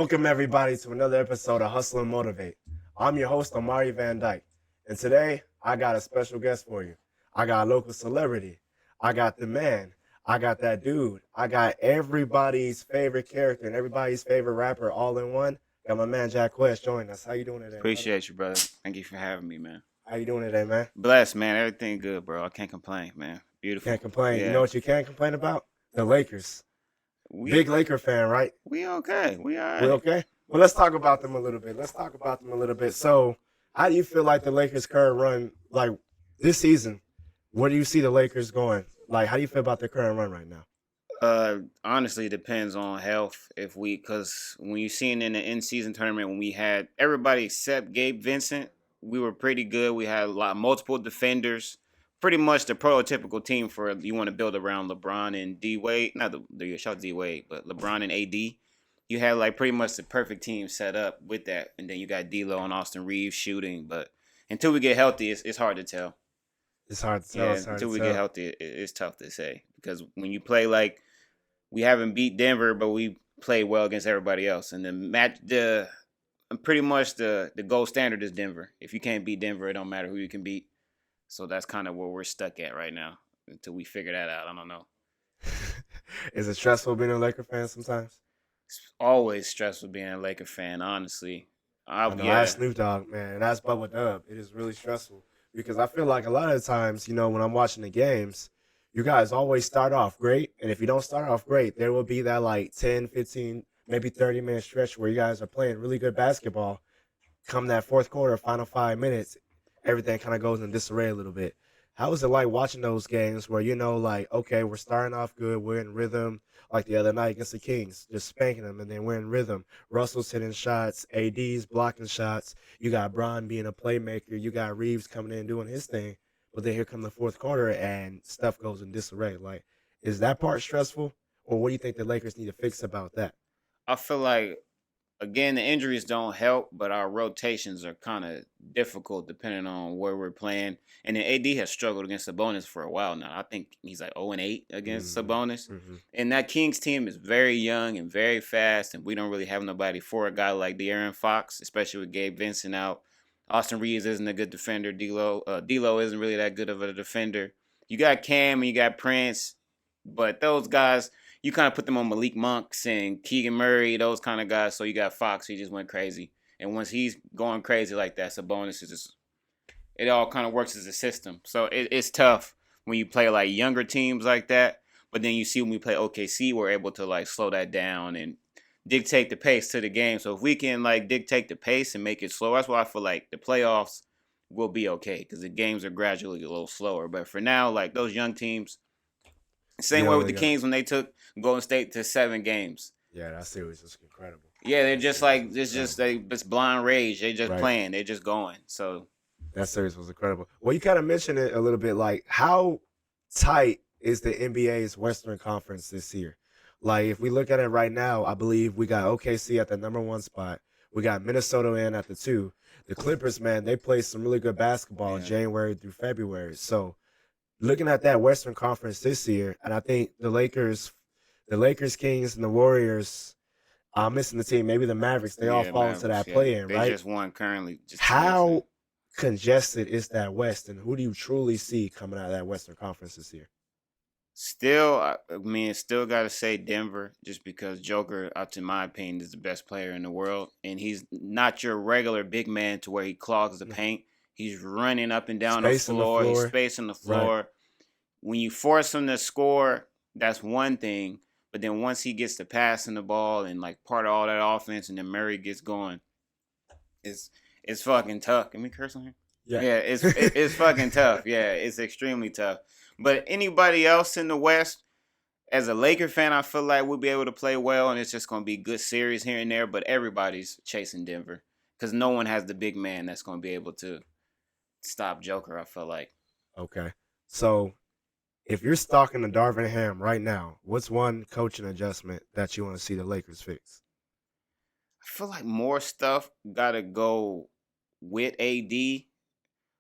Welcome, everybody, to another episode of Hustle and Motivate. I'm your host, Amari Van Dyke. And today, I got a special guest for you. I got a local celebrity. I got the man. I got that dude. I got everybody's favorite character and everybody's favorite rapper all in one. Got my man, ACQUEZ, joining us. How you doing today, brother? Appreciate you, brother. Thank you for having me, man. How you doing today, man? Blessed, man. Everything good, bro. I can't complain, man. Beautiful. Can't complain. You know Yeah. what you can't complain about? The Lakers. We Big Laker fan, right? we okay. We all We right. okay? Well, let's talk about them a little bit. So, how do you feel like the Lakers' current run, like this season? Where do you see the Lakers going? Like, how do you feel about their current run right now? Honestly, it depends on health. Because when you seen in the in-season tournament when we had everybody except Gabe Vincent, we were pretty good. We had multiple defenders. Pretty much the prototypical team for you want to build around LeBron and D Wade. Not the shout D Wade, but LeBron and AD. You had like pretty much the perfect team set up with that, and then you got D'Lo and Austin Reeves shooting. But until we get healthy, it's hard to tell. It's hard to tell. Yeah, It's hard until to we tell. get healthy, it's tough to say because when you play like we haven't beat Denver, but we played well against everybody else, and pretty much the gold standard is Denver. If you can't beat Denver, it don't matter who you can beat. So that's kind of where we're stuck at right now until we figure that out. I don't know. Is it stressful being a Laker fan sometimes? It's always stressful being a Laker fan, honestly. I know. I Yeah, asked Snoop Dogg, man, and that's Bubba Dub. It is really stressful because I feel like a lot of the times, when I'm watching the games, you guys always start off great. And if you don't start off great, there will be that like 10, 15, maybe 30-minute stretch where you guys are playing really good basketball. Come that fourth quarter, final 5 minutes, everything kind of goes in disarray a little bit. How is it like watching those games where like, okay, we're starting off good, we're in rhythm, like the other night against the Kings, just spanking them, and then we're in rhythm. Russell's hitting shots, AD's blocking shots. You got Bron being a playmaker. You got Reeves coming in doing his thing. But then here come the fourth quarter, and stuff goes in disarray. Like, is that part stressful, or what do you think the Lakers need to fix about that? I feel like again the injuries don't help, but our rotations are kind of difficult depending on where we're playing. And then AD has struggled against Sabonis for a while now. I think he's like 0-8 against Hmm. Sabonis. Hmm. And that Kings team is very young and very fast, and we don't really have nobody for a guy like De'Aaron Fox, especially with Gabe Vincent out. Austin Reeves isn't a good defender. D'Lo isn't really that good of a defender. You got Cam and you got Prince, but those guys you kind of put them on Malik Monks and Keegan Murray, those kind of guys. So you got Fox, he just went crazy, and once he's going crazy like that, Sabonis is just it all kind of works as a system. So it's tough when you play like younger teams like that. But then you see when we play OKC, we're able to like slow that down and dictate the pace to the game. So if we can like dictate the pace and make it slower, that's why I feel like the playoffs will be okay because the games are gradually a little slower. But for now, like those young teams, same You way with only the got, Kings when they took Golden State to 7 games. yeah, that series is incredible. Yeah, they're That just series like was it's just incredible. they it's blind rage. They just Right. playing. They just going. So That series was incredible. Well, you kind of mentioned it a little bit, like how tight is the NBA's Western Conference this year? Like, if we look at it right now, I believe we got OKC at the number one spot. We got Minnesota in at the two. The Clippers, man, they play some really good basketball yeah. January through February. So, looking at that Western Conference this year, and I think the Lakers, Kings, and the Warriors, I'm missing the team. Maybe the Mavericks. They all Yeah, fall into Mavericks. that Yeah, play-in, they right? just won currently. Just How congested is that West, and who do you truly see coming out of that Western Conference this year? still, I mean, still got to say Denver, just because Joker, up to my opinion, is the best player in the world, and he's not your regular big man to where he clogs the paint. He's running up and down the Space on the floor. He's floor, spacing the right? floor. When you force him to score, that's one thing. But then once he gets to passing the ball and like part of all that offense, and then Murray gets going, it's it's fucking tough. Can we curse on here? Yeah. Yeah, it's fucking tough. Yeah, it's extremely tough. But anybody else in the West, as a Laker fan, I feel like we'll be able to play well, and it's just going to be good series here and there. But everybody's chasing Denver because no one has the big man that's going to be able to stop Joker. I feel like Okay. So, if you're stalking the Darvin Ham right now, what's one coaching adjustment that you want to see the Lakers fix? more stuff got to go with AD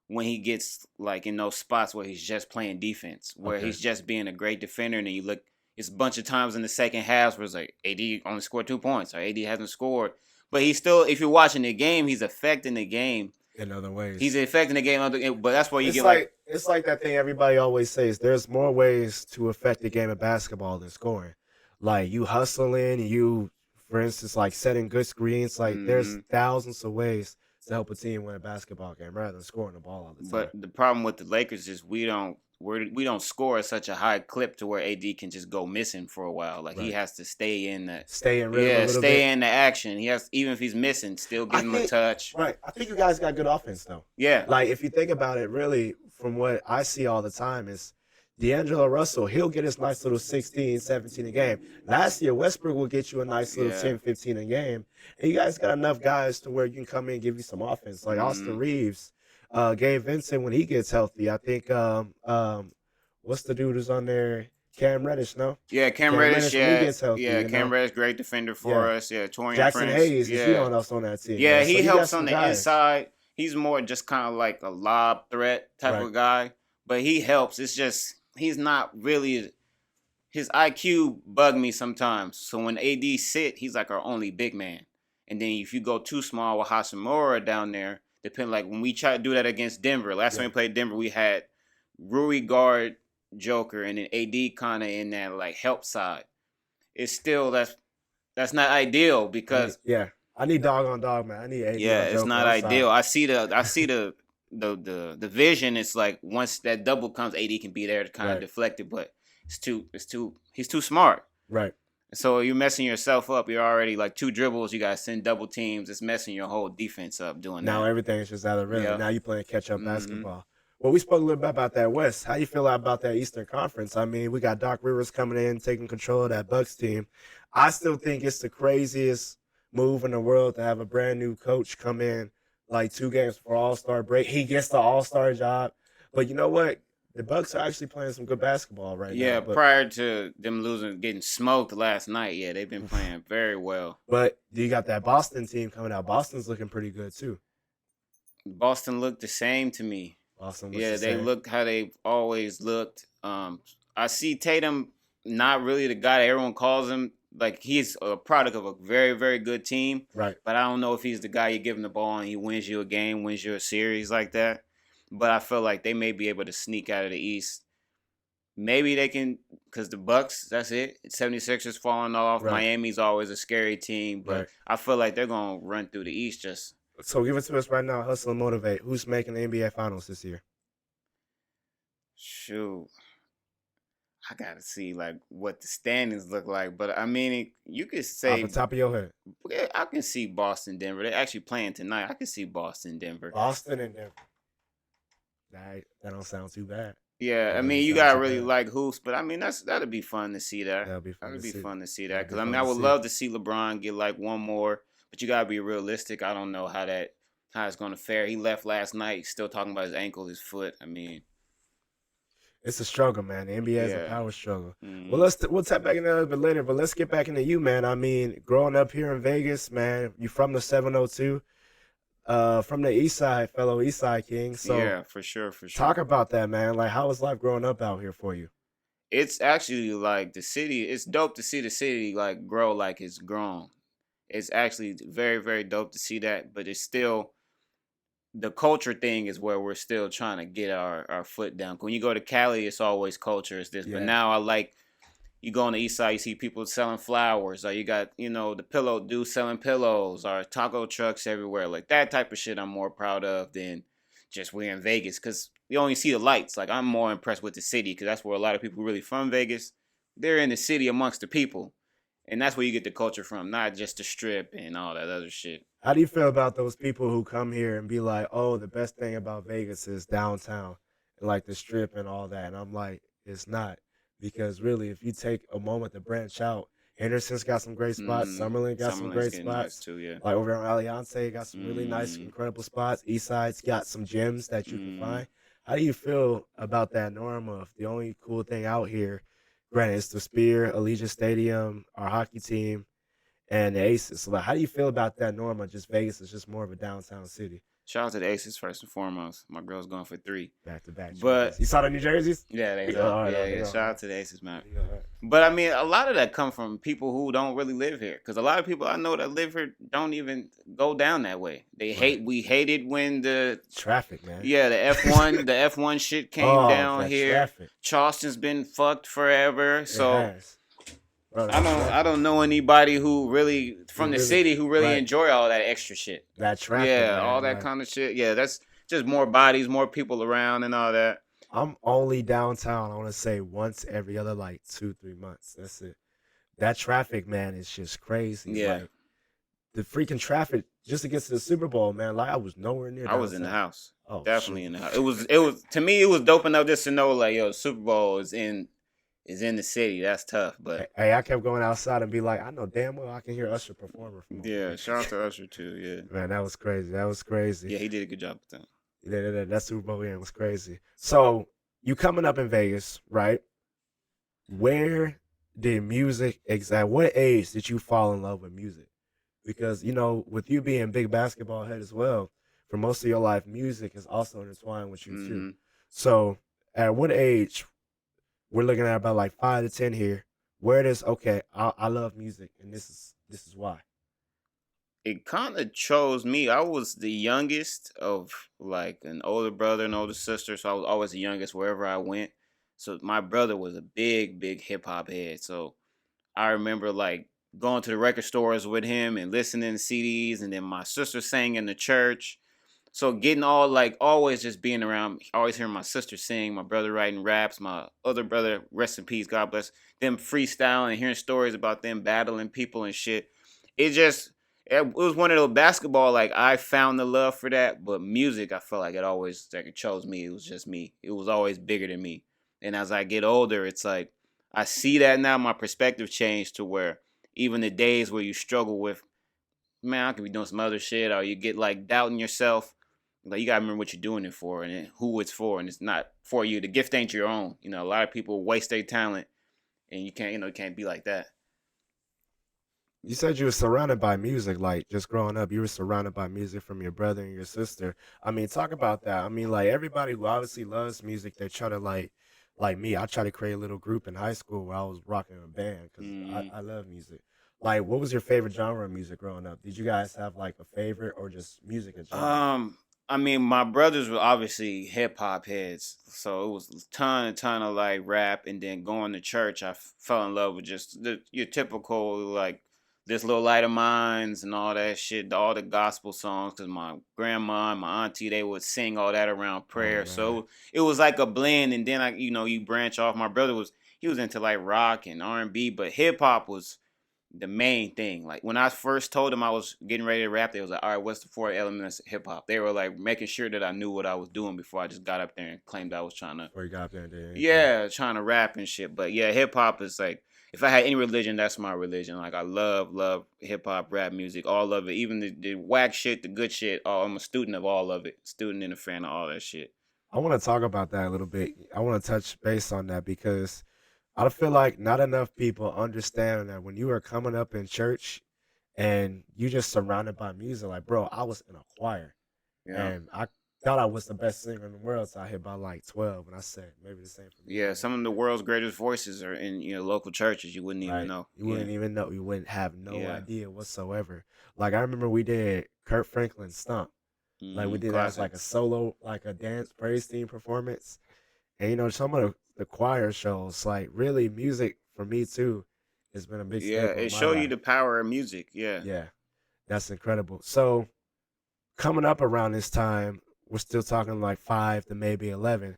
when he gets like in those spots where he's just playing defense, where Okay. he's just being a great defender, and then you look it's a bunch of times in the second half where it's like AD only scored 2 points or AD hasn't scored. But he's still, if you're watching the game, he's affecting the game. in other He's ways. affecting the game, but that's why you get like, It's like that thing everybody always says. There's more ways to affect the game of basketball than scoring. Like you hustling, for instance, like setting good screens. Like there's hmm thousands of ways to help a team win a basketball game rather than scoring the ball all the but time. the problem with the Lakers is we don't score at such a high clip to where AD can just go missing for a while. Like he Right. has to stay in the Stay in rhythm a little bit. stay in the action. He has, even if he's missing, still I give him a think touch. right. I think you guys got good offense though. Yeah, Like if you think about it, really, from what I see all the time is D'Angelo Russell, he'll get his nice little 16, 17 a game. Last year, Westbrook will get you a nice little yeah. 10, 15 a game. And you guys got enough guys to where you can come in and give you some offense. Like Austin hmm Reeves, Gabe Vincent when he gets healthy. I think what's the dude who's on there? Cam Reddish, no? Yeah, Cam Cam Reddish. Reddish when he Yeah, gets healthy, yeah, you Cam know? Reddish, great defender for Yeah. us. Yeah, Torian Jackson Prince. Hayes is Yeah, on us on that team, yeah, man. So he you got helps on some the guys. inside. He's more just kind of like a lob threat type Right. of guy, but he helps. It's just he's not really, his IQ bug me sometimes. So when AD sit, he's like our only big man. And then if you go too small with Hashimura down there, depend, like when we try to do that against Denver. Last time Yeah. we played Denver, we had Rui guard Joker and then AD kind of in that like help side. It's still, that's not ideal because I need dog on dog, man. I need AD yeah, on it's Joker. not I'm sorry. ideal. I see the vision. It's like once that double comes, AD can be there to kind of Right. deflect it, but he's too smart. Right. So you're messing yourself up. You're already like two dribbles. You got to send double teams. It's messing your whole defense up doing Now that. everything's just out of rhythm. Yeah. Now you playing catch up hmm basketball. Well, we spoke a little bit about that West. How you feel about that Eastern Conference? I mean, we got Doc Rivers coming in, taking control of that Bucks team. I still think it's the craziest move in the world to have a brand new coach come in like 2 games before All-Star break. He gets the All-Star job. But you know what? The Bucks are actually playing some good basketball right now. Yeah, prior to them losing, getting smoked last night, yeah, they've been playing very well. But you got that Boston team coming out. Boston's looking pretty good too. Boston looked the same to me. Boston looks Yeah, the they same. looked how they've always looked. I see Tatum not really the guy that everyone calls him. Like he's a product of a very, very good team. Right. But I don't know if he's the guy you give him the ball and he wins you a game, wins you a series like that. But I feel like they may be able to sneak out of the East. Maybe they can, because the Bucks, that's it. 76ers falling off. Right. Miami's always a scary team. But Right. I feel like they're going to run through the East just. So give it to us right now. Hustle and motivate. Who's making the NBA Finals this year? Shoot. I gotta see like what the standings look like, but I mean, you could Off say the top of your head. yeah, I can see Boston, Denver. They're actually playing tonight. I can see Boston, Denver. Boston and Denver. That don't sound too bad. Yeah, That I mean, doesn't you sound gotta too really bad. like hoops, but I mean, that'd be fun to see that. That'll be fun That'd to be see. fun to see that That'd because be I mean, fun I to would see. love to see LeBron get like one more, but you gotta be realistic. I don't know how it's gonna fare. He left last night, still talking about his ankle, his foot. I mean, It's a struggle, man. The NBA is a yeah. power struggle. Mhm. Well, we'll tap back into that a little bit later, but let's get back into you, man. I mean, growing up here in Vegas, man, you from the 702, from the East Side, fellow East Side King. So Yeah, for sure, for sure. talk about that, man. Like, how was life growing up out here for you? It's actually like the city. It's dope to see the city like grow like it's grown. It's actually very, very dope to see that, but it's still the culture thing is where we're still trying to get our foot down. When you go to Cali, it's always culture. It's this, but Yeah. now I like you go on the east side, you see people selling flowers, or you got the pillow dude selling pillows, or taco trucks everywhere. Like that type of shit, I'm more proud of than just we're in Vegas because you only see the lights. Like I'm more impressed with the city because that's where a lot of people really from Vegas. They're in the city amongst the people, and that's where you get the culture from, not just the strip and all that other shit. How do you feel about those people who come here and be like, "Oh, the best thing about Vegas is downtown, and like the strip and all that"? And I'm like, it's not, because really, if you take a moment to branch out, Henderson's got some great spots. Summerlin got some Summerlin's great getting nice spots. too, yeah. Like over on Alliance, got some really nice, Mm, incredible spots. Eastside's got some gems that you can mm. find. How do you feel about that norm of the only cool thing out here? Granted, it's the Spear, Allegiant Stadium, our hockey team, and the Aces. So, like, how do you feel about that norm of just Vegas is just more of a downtown city? Shout out to the Aces first and foremost. My girl's going for 3. Back to back But jerseys. You saw the New Jerseys? yeah, they They go hard. hard. Yeah, They yeah. go Shout hard. out to the Aces, man. They go hard. But I mean, a lot of that come from people who don't really live here. Because a lot of people I know that live here don't even go down that way. They hate. Right. We hated when the Traffic, man. the F1 shit came Oh, down that here. traffic. Charleston's been fucked forever. It So has. Bro, that I traffic. don't know anybody who really from Who the really- city who really right. enjoy all that extra shit. That traffic. Yeah, man, all that like, kind of shit. Yeah, that's just more bodies, more people around, and all that. I'm only downtown, I want to say once every other like 2-3 months. That's it. That traffic, man, is just crazy. Yeah. Like, the freaking traffic just to get to the Super Bowl, man. Like I was nowhere near. I was in the downtown. house. Oh, Definitely shoot. in the house. It was to me. It was dope enough just to know like, yo, the Super Bowl is in the city. That's tough, but Hey, I kept going outside and be like, I know damn well I can hear Usher performing from over yeah, here. shout out to Usher too. Yeah, Man, that was crazy. That was crazy. yeah, he did a good job with that. That Super Bowl game was crazy. So you coming up in Vegas, right? Where did music at what age did you fall in love with music? Because with you being a big basketball head as well, for most of your life, music is also intertwined with you too. Mhm. So at what age, we're looking at about like 5 to 10 here, where it is okay, I love music and this is why. It kind of chose me. I was the youngest of like an older brother and older sister, so I was always the youngest wherever I went. So my brother was a big hip hop head. So I remember like going to the record stores with him and listening to CDs, and then my sister sang in the church. So getting all like always just being around, always hearing my sister sing, my brother writing raps, my other brother, rest in peace, God bless, them freestyling and hearing stories about them battling people and shit. It was one of those basketball, like I found the love for that, but music, I felt like it chose me. It was just me. It was always bigger than me. And as I get older, it's like I see that now. My perspective changed to where even the days where you struggle with, man, I could be doing some other shit, or you get like doubting yourself. Like you gotta remember what you're doing it for and who it's for, and it's not for you. The gift ain't your own. A lot of people waste their talent, and you can't be like that. You said you were surrounded by music, like just growing up, you were surrounded by music from your brother and your sister. I mean, talk about that. I mean, like everybody who obviously loves music, they try to like me. I tried to create a little group in high school where I was rocking a band because Mhm. I love music. Like, what was your favorite genre of music growing up? Did you guys have like a favorite or just music in general? I mean, my brothers were obviously hip hop heads, so it was a ton of like rap, and then going to church, fell in love with just your typical like this little light of mines and all that shit, all the gospel songs, because my grandma and my auntie they would sing all that around Oh prayer, man, so it was like a blend, and then you branch off. My brother he was into like rock and R&B, but hip hop was the main thing. Like when I first told them I was getting ready to rap, they was like, "All right, what's the 4 elements of hip hop?" They were like making sure that I knew what I was doing before I just got up there and claimed I was trying to, before you got up there and did anything. yeah, trying to rap and shit. But yeah, hip hop is like, if I had any religion, that's my religion. Like I love hip hop, rap music, all of it, even the whack shit, the good shit. Oh, I'm a student of all of it, student and a fan of all that shit. I want to talk about that a little bit. I want to touch base on that because I feel like not enough people understand that when you are coming up in church and you just surrounded by music, like bro, I was in a choir Yeah. and I thought I was the best singer in the world, so I hit by like 12, and I said maybe the same for me. Yeah, some of the world's greatest voices are in local churches. You wouldn't even Right. know. You wouldn't even know. You wouldn't have no Yeah. idea whatsoever. Like I remember we did Kurt Franklin's Stomp. Like we did that as like a Classics. solo, like a dance praise team performance. And some of the choir shows, like really music for me too, has been a big Yeah, staple in it my show you life. the power of music. Yeah. Yeah, that's incredible. So coming up around this time, we're still talking like 5 to maybe 11.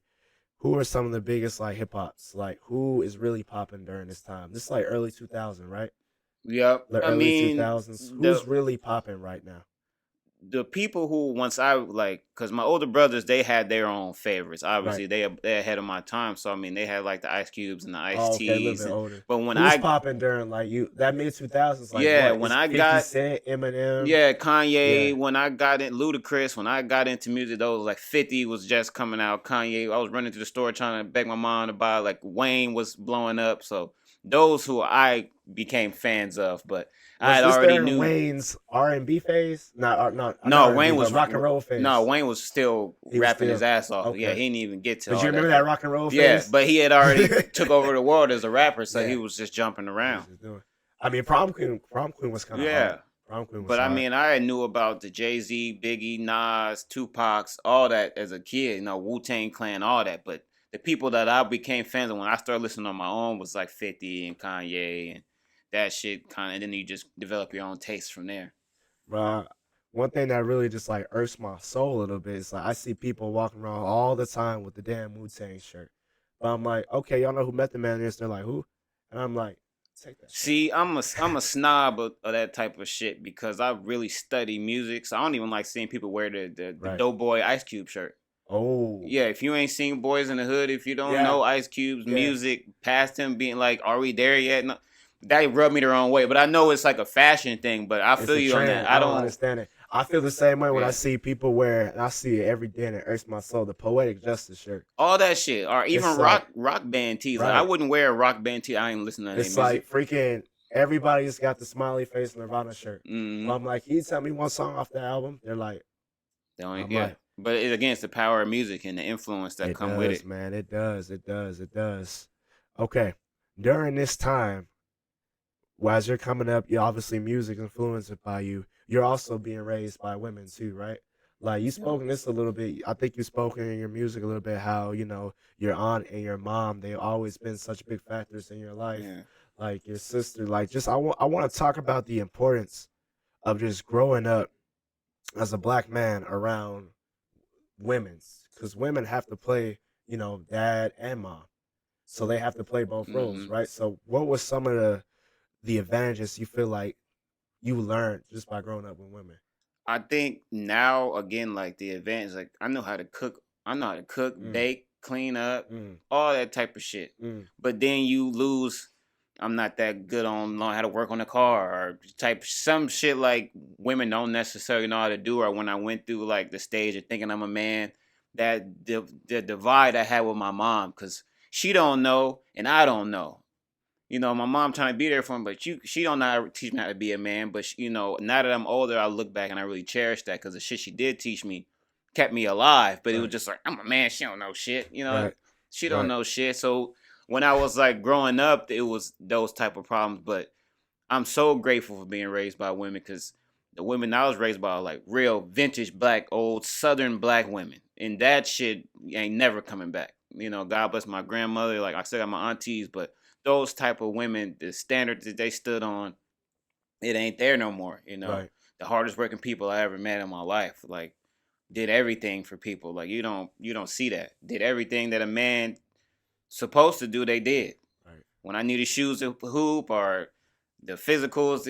Who are some of the biggest like hip hops? Like who is really popping during this time? This is like early 2000, right? Yep. The I early mean, 2000s. the Who's really popping right now? the people who once I like, cause my older brothers they had their own favorites. Right. Obviously, they ahead of my time. So I mean, they had like the Ice Cubes and the Ice Oh, okay, a little Teas. bit older. But when Who's I popping during like that mid 2000s? Like yeah, what? when Is I 50 got Cent, Eminem? yeah Yeah. Kanye, when I got in Ludacris, when I got into music, those like 50 was just coming out. Kanye, I was running to the store trying to beg my mom to buy. Like Wayne was blowing up, so those who I became fans of. But I Was had this already during knew. Wayne's R&B phase? Not No, R&B, Wayne but was rock and roll no, phase. Wayne was still He was rapping his still ass off. Yeah, okay. he didn't even get to But you all remember that. that rock and roll Yeah, phase? but he had already took over the world as a rapper, so he Yeah, was just jumping he was around. just doing. I mean, Prom Queen was kind of hard. Yeah, Prom Queen was but I hard. mean, I knew about the Jay-Z, Biggie, Nas, Tupac's, all that as a kid. Wu-Tang Clan, all that. But the people that I became fans of when I started listening on my own was like 50 and Kanye and that shit kind of. And then you just develop your own taste from there. Bro, one thing that really just like irks my soul a little bit is like I see people walking around all the time with the damn Wu Tang shirt. But I'm like, okay, y'all know who Method Man is? They're like, who? And I'm like, take that shirt See, off. I'm a snob of that type of shit because I really study music, so I don't even like seeing people wear the Right. Doughboy Ice Cube shirt. Oh. Yeah, if you ain't seen Boys in the Hood, if you don't Yeah. know Ice Cube's Yeah. music, past him being like, "Are we there yet?" No, that rubbed me the wrong way. But I know it's like a fashion thing. But I It's feel a you on that. trend. I I don't don't. understand it. I feel the same way when I Yeah, see people wear, and I see it every day, and it irks my soul. The Poetic Justice shirt. all that shit, or It's even like, rock band tees. Like I right. wouldn't wear a rock band tee. I ain't listening to their It's music. like freaking everybody's got the smiley face Nirvana shirt. But Mm-hmm. I'm like, can you tell me one song off the album? They're like, I'm Yeah, like, but it's against the power of music and the influence that it come with does, it. man. It does. It does. It does. Okay. During this time, well, as you're coming up, you obviously music influenced by you. You're also being raised by women too, right? Like you Yep. spoke in this a little bit. I think you spoke in your music a little bit how your aunt and your mom they've always been such big factors in your life. Yeah. Like your sister, like just I want to talk about the importance of just growing up as a black man around women's because women have to play dad and mom, so they have to play both roles, Mm-hmm. right? So what was some of the advantages you feel like you learned just by growing up with women? I think now again, like the advantage, like I know how to cook. I know how to cook, Mm, bake, clean up, mm, all that type of shit. mm. But then you lose. I'm not that good on knowing how to work on a car or type some shit like women don't necessarily know how to do. Or when I went through like the stage of thinking I'm a man, that the divide I had with my mom because she don't know and I don't know. My mom trying to be there for him, but she don't know how to teach me how to be a man. But now that I'm older, I look back and I really cherish that because the shit she did teach me kept me alive. But it was Right, just like I'm a man. She don't know shit. right, She don't right. know shit. So when I was like growing up, it was those type of problems. But I'm so grateful for being raised by women because the women I was raised by are like real vintage black, old Southern black women, and that shit ain't never coming back. God bless my grandmother. Like I still got my aunties, but those type of women, the standards that they stood on, it ain't there no more. Right. The hardest working people I ever met in my life, like did everything for people. Like you don't see that. Did everything that a man supposed to do, they did. Right. When I needed shoes to hoop or the physicals,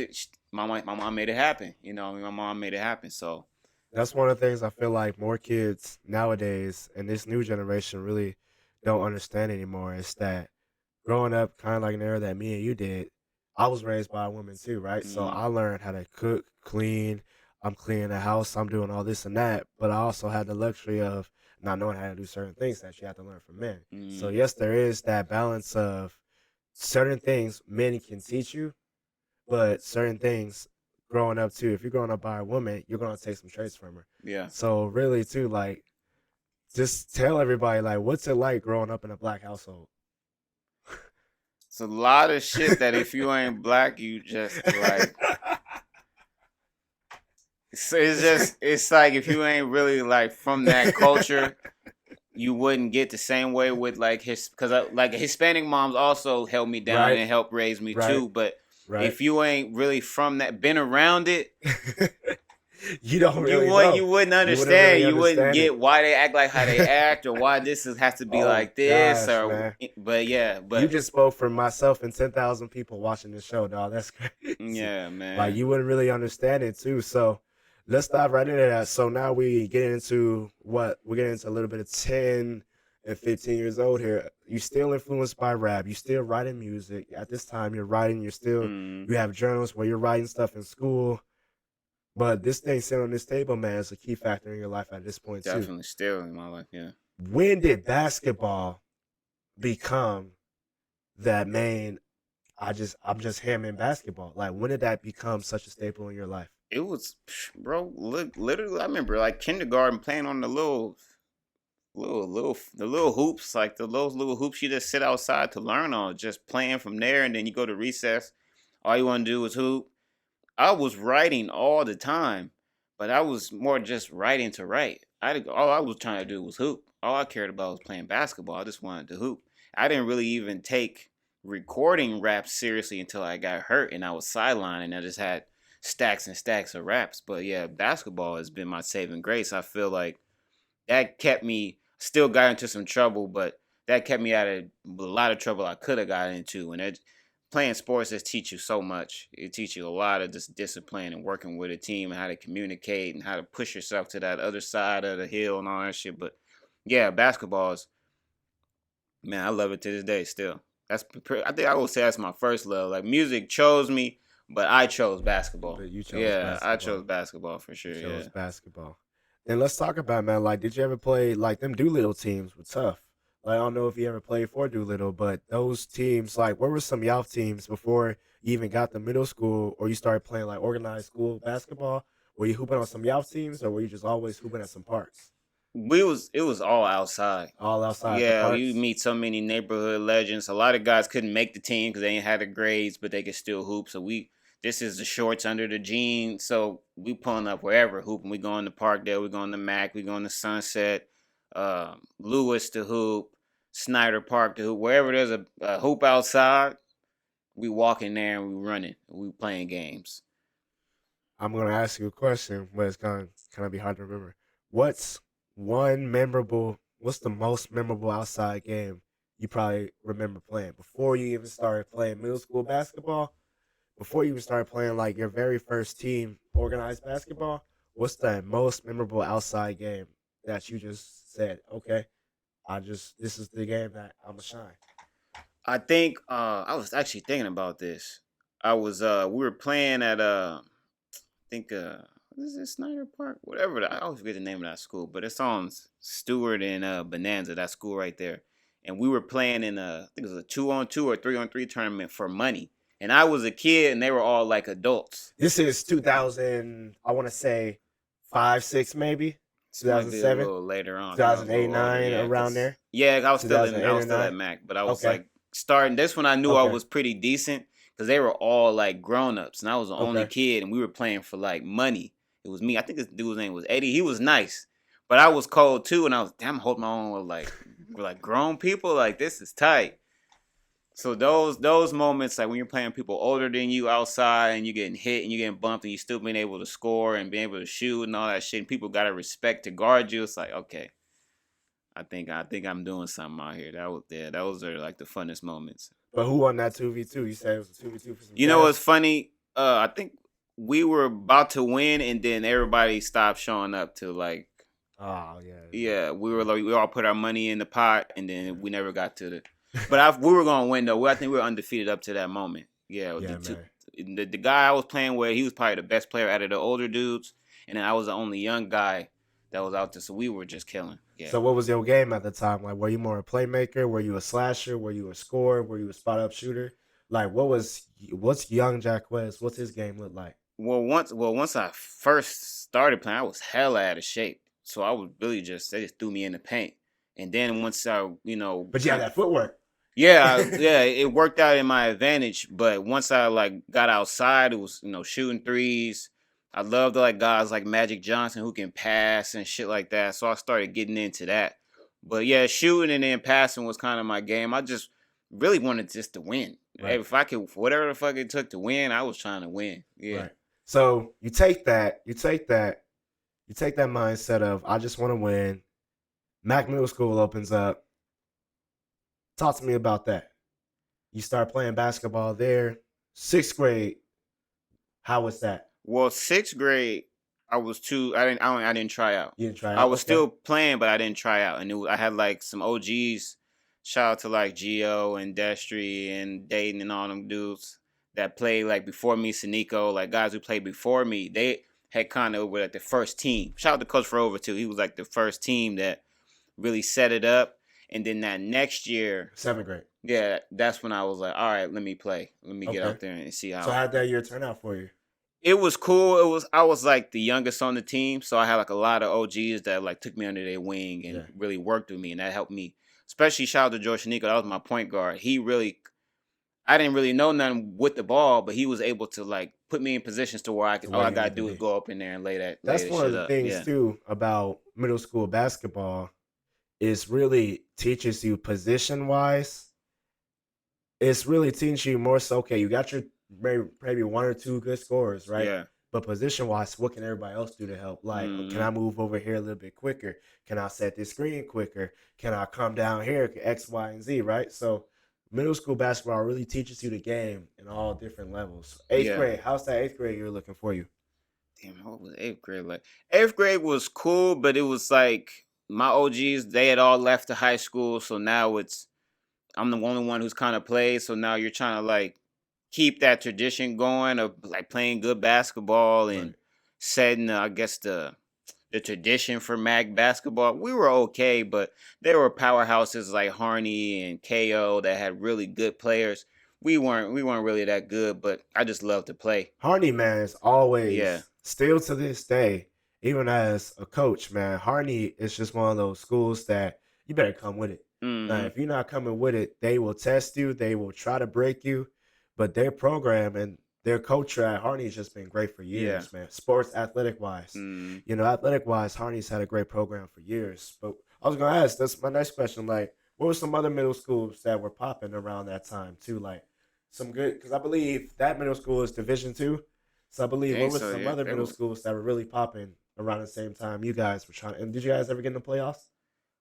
my mom made it happen. My mom made it happen. So That's one of the things I feel like more kids nowadays and this new generation really don't understand anymore. Is that growing up kind of like an era that me and you did, I was raised by a woman too, right? So mm, I learned how to cook, clean. I'm cleaning the house. I'm doing all this and that. But I also had the luxury of not knowing how to do certain things that you have to learn from men. So mm, yes, there is that balance of certain things men can teach you, but certain things growing up too. If you're growing up by a woman, you're gonna take some traits from her. yeah. So really too, like just tell everybody like what's it like growing up in a black household. It's a lot of shit that if you ain't black, you just like. It's like if you ain't really like from that culture, you wouldn't get the same way with like his because like Hispanic moms also held me down Right, and helped raise me right, too. But right. if you ain't really from that, been around it, You don't you really wouldn't know. you wouldn't You wouldn't really understand. You wouldn't understand get why they act like how they it. act or why has to be Oh like this gosh, or. man. But yeah, You but just spoke for myself and 10,000 people watching this show, dog. That's crazy. yeah, Like man. you wouldn't really understand it too. So let's dive right into that. So now we get into what we're getting into a little bit of 10 and 15 years old here. You still influenced by rap. You still writing music. At this time you're writing, Mm, you have journals where you're writing stuff in school. But this thing sitting on this table, man, is a key factor in your life at this point too. definitely still in my life. Yeah. When did basketball become that main I'm just him in basketball. Like, when did that become such a staple in your life? It was, bro. Look, literally, I remember like kindergarten playing on the the little hoops, like those little hoops you just sit outside to learn on, just playing from there, and then you go to recess. All you want to do is hoop. I was writing all the time, but I was more just writing to write. All I was trying to do was hoop. All I cared about was playing basketball. I just wanted to hoop. I didn't really even take recording raps seriously until I got hurt and I was sidelined and I just had stacks and stacks of raps. But yeah, basketball has been my saving grace. I feel like that kept me, still got into some trouble, but that kept me out of a lot of trouble I could have got into. And playing sports just teach you so much. It teaches you a lot of just discipline and working with a team and how to communicate and how to push yourself to that other side of the hill and all that shit. But yeah, basketball is, man, I love it to this day still. I think I would say that's my first love. Like music chose me, but I chose basketball. But you chose Yeah, I basketball. chose basketball for sure. You Yeah. chose basketball. And let's talk about, man. Like, did you ever play like them Doolittle teams were tough? Like, I don't know if you ever played for Doolittle, but those teams, like, what were some y'all teams before you even got to middle school, or you started playing like organized school basketball? Were you hooping on some y'all teams, or were you just always hooping at some parks? It was all outside. All outside the Yeah, you parks. meet so many neighborhood legends. A lot of guys couldn't make the team because they ain't had the grades, but they could still hoop. So this is the shorts under the jeans. So we pulling up wherever hooping. We going to Parkdale, we going to Mac, we going to Sunset, Lewis to hoop, Snyder Park to hoop. Wherever there's a hoop outside, we walk in there and we running. We playing games. I'm gonna ask you a question, but it's gonna kind of be hard to remember. What's one memorable? What's the most memorable outside game you probably remember playing before you even started playing middle school basketball? Before you even started playing like your very first team organized basketball? What's the most memorable outside game that you just said, okay, this is the game that I'm gonna shine. I think I was actually thinking about this. I was we were playing at think what is it, Snyder Park? Whatever. I always forget the name of that school, but it's on Stewart and Bonanza, that school right there. And we were playing in I think it was a 2-on-2 or 3-on-3 tournament for money. And I was a kid and they were all like adults. This is 2000. I want to say 5, 6, maybe This might be a 2007, little later on. 'Cause I was a 2008, little older, 9, yeah. around there. Yeah, I 2008 was or still 9. at Mac, but I was Okay. like starting. This one I knew I Okay. was pretty decent because they were all like grown ups, and I was the only Okay. kid, and we were playing for like money. It was me. I think this dude's name was Eddie. He was nice, but I was cold too, and I was damn holding my own with like grown people. Like this is tight. So those moments, like when you're playing people older than you outside, and you're getting hit and you're getting bumped, and you still being able to score and being able to shoot and all that shit, and people gotta respect to guard you. It's like okay. I think I'm doing something out here. Those are like the funnest moments. But who won that 2v2? You said it was a 2v2 for some You know what's cash? funny? I think we were about to win, and then everybody stopped showing up to like, Oh, yeah. yeah, we were like we all put our money in the pot, and then we never got to the. But we were gonna win though. I think we were undefeated up to that moment. Yeah, Yeah, man. the guy I was playing with, he was probably the best player out of the older dudes, and then I was the only young guy that was out there, so we were just killing. Yeah. So what was your game at the time? Like, were you more a playmaker? Were you a slasher? Were you a scorer? Were you a spot up shooter? Like, what's young ACQUEZ? What's his game look like? Once I first started playing, I was hella out of shape. So I was really they just threw me in the paint. And then once I, But you had that footwork. yeah, yeah, it worked out in my advantage. But once I like got outside, it was shooting threes. I loved like guys like Magic Johnson who can pass and shit like that. So I started getting into that. But yeah, shooting and then passing was kind of my game. I just really wanted just to win. Right. If I could, whatever the fuck it took to win, I was trying to win. Yeah. Right. So you take that mindset of I just want to win. Mac Middle School opens up. Talk to me about that. You start playing basketball there. 6th grade. How was that? Well, 6th grade, I was too. I didn't try out. You didn't try out? I was Okay. still playing, but I didn't try out. And I had like some OGs. Shout out to like Gio and Destry and Dayton and all them dudes that played like before me, Sanico, like guys who played before me. They had kind of were like the first team. Shout out to Coach Forever too. He was like the first team that really set it up. And then that next year, 7th grade. Yeah, that's when I was like, all right, let me play. Let me get Okay. out there and see So how. how'd that year turn out for you? It was cool. I was like the youngest on the team, so I had like a lot of OGs that like took me under their wing and Yeah. really worked with me, and that helped me. Especially shout out to George Shanico. That was my point guard. He really, I didn't really know nothing with the ball, but he was able to like put me in positions to where I could. To All where I you gotta need to do is be. go up in there and lay That's the one of shit the up. things Yeah, too about middle school basketball is really teaches you position wise. It's really teaching you more so, okay, you got your maybe one or two good scorers, right? yeah. But position wise, what can everybody else do to help? Like, can Hmm. I move over here a little bit quicker? Can I set this screen quicker? Can I come down here? X, Y, and Z, right? So middle school basketball really teaches you the game in all different levels. Eighth Yeah. grade, how's that eighth grade year looking for you? Damn, what was eighth grade like? Eighth grade was cool, but it was like my OGs, they had all left the high school, so now I'm the only one who's kind of played. So now you're trying to like keep that tradition going of like playing good basketball and Right. setting, I guess the tradition for Mag basketball. We were okay, but there were powerhouses like Harney and KO that had really good players. We weren't really that good, but I just love to play. Harney, man, is Yeah. always, still to this day, even as a coach, man, Harney is just one of those schools that you better come with it. Now, Mm-hmm. if you're not coming with it, they will test you, they will try to break you, but their program and their culture at Harney has just been great for Yeah. years, man. Sports, athletic wise. Mm-hmm. Athletic wise, Harney's had a great program for years. But I was gonna ask, that's my next question. Like, what were some other middle schools that were popping around that time too? Like some good, because I believe that middle school is Division 2. So I believe what Think were so, some yeah. other There middle was schools that were really popping around the same time you guys were trying? And did you guys ever get in the playoffs?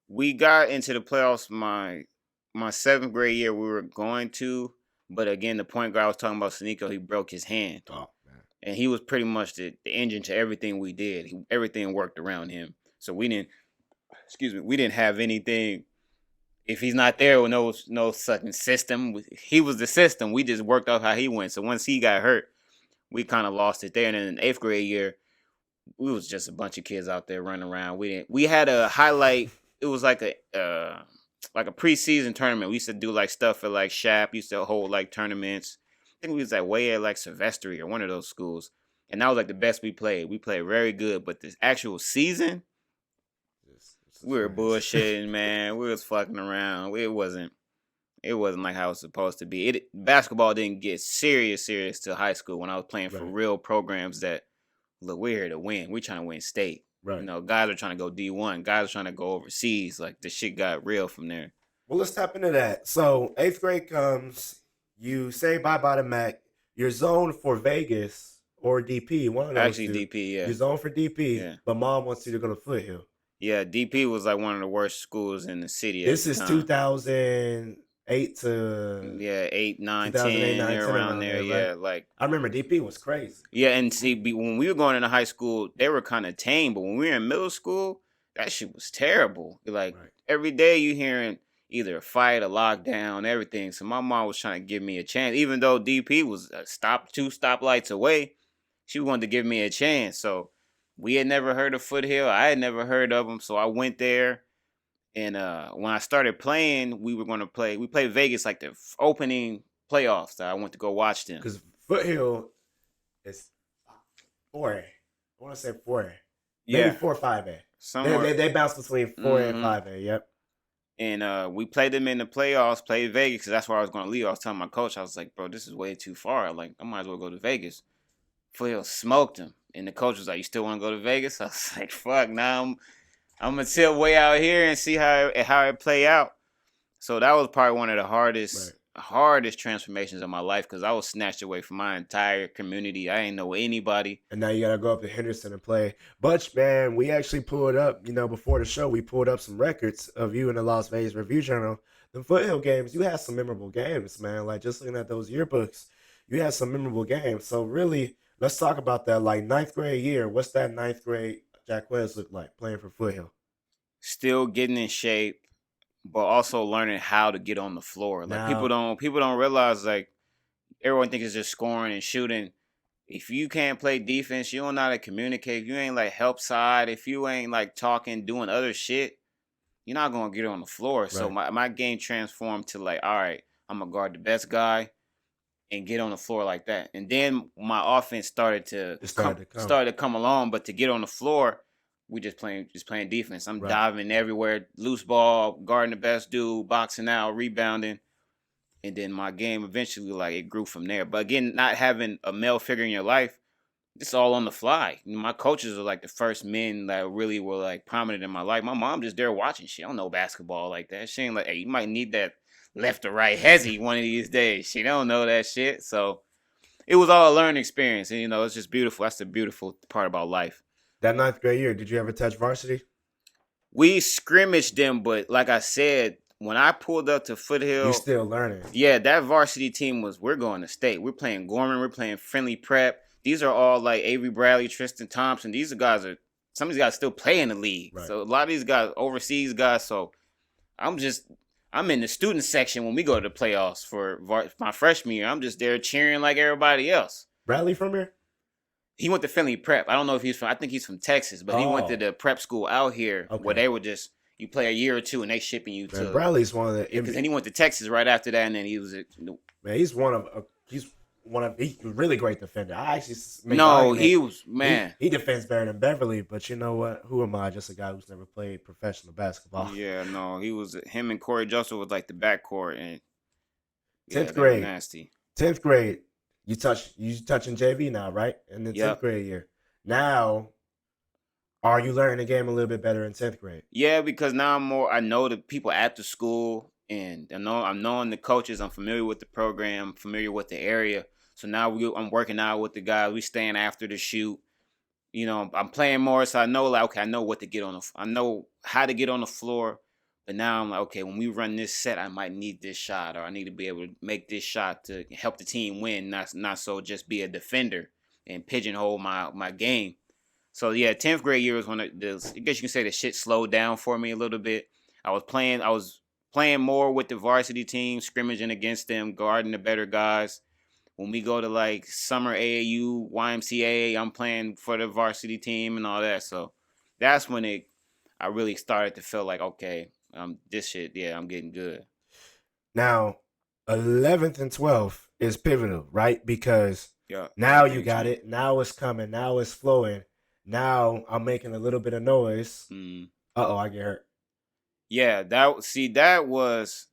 we got into the playoffs my seventh grade year we were going to, but again the point guard I was talking about Sneeko, he broke his hand. Oh man, And he was pretty much the engine to everything we did. Everything worked around him. So we didn't have anything. If he's not there with no certain system, he was the system. We just worked off how he went. So once he got hurt, we kind of lost it there. And then in the eighth grade year, we was just a bunch of kids out there running around. We didn't. We had a highlight. It was like a preseason tournament. We used to do like stuff at like SHAP. Used to hold like tournaments. I think we was like way at like Sylvester or one of those schools. And that was like the best we played. We played very good. But this actual season, this is we were trash. bullshitting, man. We was fucking around. It wasn't like how it was supposed to be. It basketball didn't get serious till high school when I was playing for Right, real programs that look, we're here to win. We're trying to win state. right. Guys are trying to go D1. Guys are trying to go overseas. Like the shit got real from there. Well, let's tap into that. So eighth grade comes, you say bye bye to Mac. You're zoned for Vegas or DP, one of those Actually, two. DP, You're yeah, zoned for DP, yeah, but mom wants you to go to Foothill. yeah. DP was like one of the worst schools in the city at This the is time. 2008 to Yeah, 8, 9, 2008, 10, 9, there 10 around around there. there, right? Yeah, like I remember DP was crazy. yeah. And see, when we were going into high school, they were kind of tame. But when we were in middle school, that shit was terrible. Like Right. every day you hearing either a fight, a lockdown, everything. So my mom was trying to give me a chance, even though DP was a two stoplights away. She wanted to give me a chance. So we had never heard of Foothill. I had never heard of them. So I went there. And when I started playing, we were going to play. We played Vegas like the opening playoffs. I went to go watch them. Because Foothill is 4A. I want to say 4A. Maybe Yeah, 4 or 5A. They, somewhere. they, they bounce between 4A and Hmm. 5A, yep. And we played them in the playoffs. Played Vegas because that's where I was going to leave. I was telling my coach, I was like, "Bro, this is way too far. Like, I might as well go to Vegas." Foothill smoked him, and the coach was like, "You still want to go to Vegas?" I was like, "Fuck, now I'm gonna sit way out here and see how it play out." So that was probably one of the Right. hardest transformations of my life because I was snatched away from my entire community. I ain't know anybody. And now you gotta go up to Henderson and play. But man, we actually pulled up, before the show, we pulled up some records of you in the Las Vegas Review Journal. The Foothill games, you had some memorable games, man. Like just looking at those yearbooks, you had some memorable games. So really, let's talk about that. Like ninth grade year, what's that ninth grade ACQUEZ look like playing for Foothill? Still getting in shape, but also learning how to get on the floor. Like Now, people don't realize like everyone thinks it's just scoring and shooting. If you can't play defense, you don't know how to communicate. If you ain't like help side, if you ain't like talking, doing other shit, you're not gonna get on the floor. So right, my game transformed to like, all right, I'm gonna guard the best guy and get on the floor like that. And then my offense started to It started to come. started to come along, but to get on the floor, we just playing defense. I'm Right. diving everywhere, loose ball, guarding the best dude, boxing out, rebounding. And then my game eventually, like, it grew from there. But again, not having a male figure in your life, it's all on the fly. My coaches are like the first men that really were like prominent in my life. My mom just there watching shit. I don't know basketball like that. She ain't like, hey, you might need that left or right hezzy one of these days. She don't know that shit. So it was all a learning experience. And, you know, it's just beautiful. That's the beautiful part about life. That 9th grade year, did you ever touch varsity? We scrimmaged them, but like I said, when I pulled up to Foothill, You're still learning. yeah, that varsity team we're going to state. We're playing Gorman. We're playing Friendly Prep. These are all like Avery Bradley, Tristan Thompson. Some of these guys still play in the league. Right. So a lot of these guys, overseas guys. So I'm in the student section when we go to the playoffs for my freshman year. I'm just there cheering like everybody else. Bradley from here? He went to Friendly Prep. I don't know if I think he's from Texas, but he went to the prep school out here where they were just, you play a year or two and they shipping you to. Bradley's one of the. Because then he went to Texas right after that, and then he was. Man, he's a really great defender. He defends better than Beverly, but you know what? Who am I? Just a guy who's never played professional basketball. Yeah, no, him and Corey Joseph was like the backcourt, and 10th grade, nasty. 10th grade, you touching JV now, right? In the 10th grade year. Now, are you learning the game a little bit better in 10th grade? Yeah, because now I know the people at the school, and I'm knowing the coaches. I'm familiar with the program, familiar with the area. So now I'm working out with the guys. We staying after the shoot. You know, I'm playing more, so I know, like, okay, I know what to get on I know how to get on the floor. But now I'm like, okay, when we run this set, I might need this shot, or I need to be able to make this shot to help the team win, not so just be a defender and pigeonhole my game. So yeah, 10th grade year was when I guess you can say the shit slowed down for me a little bit. I was playing more with the varsity team, scrimmaging against them, guarding the better guys. When we go to like summer AAU, YMCA, I'm playing for the varsity team and all that. So that's when I really started to feel like, okay, this shit, yeah, I'm getting good. Now, 11th and 12th is pivotal, right? Because now you got it. Now it's coming. Now it's flowing. Now I'm making a little bit of noise. I get hurt. Yeah, that was,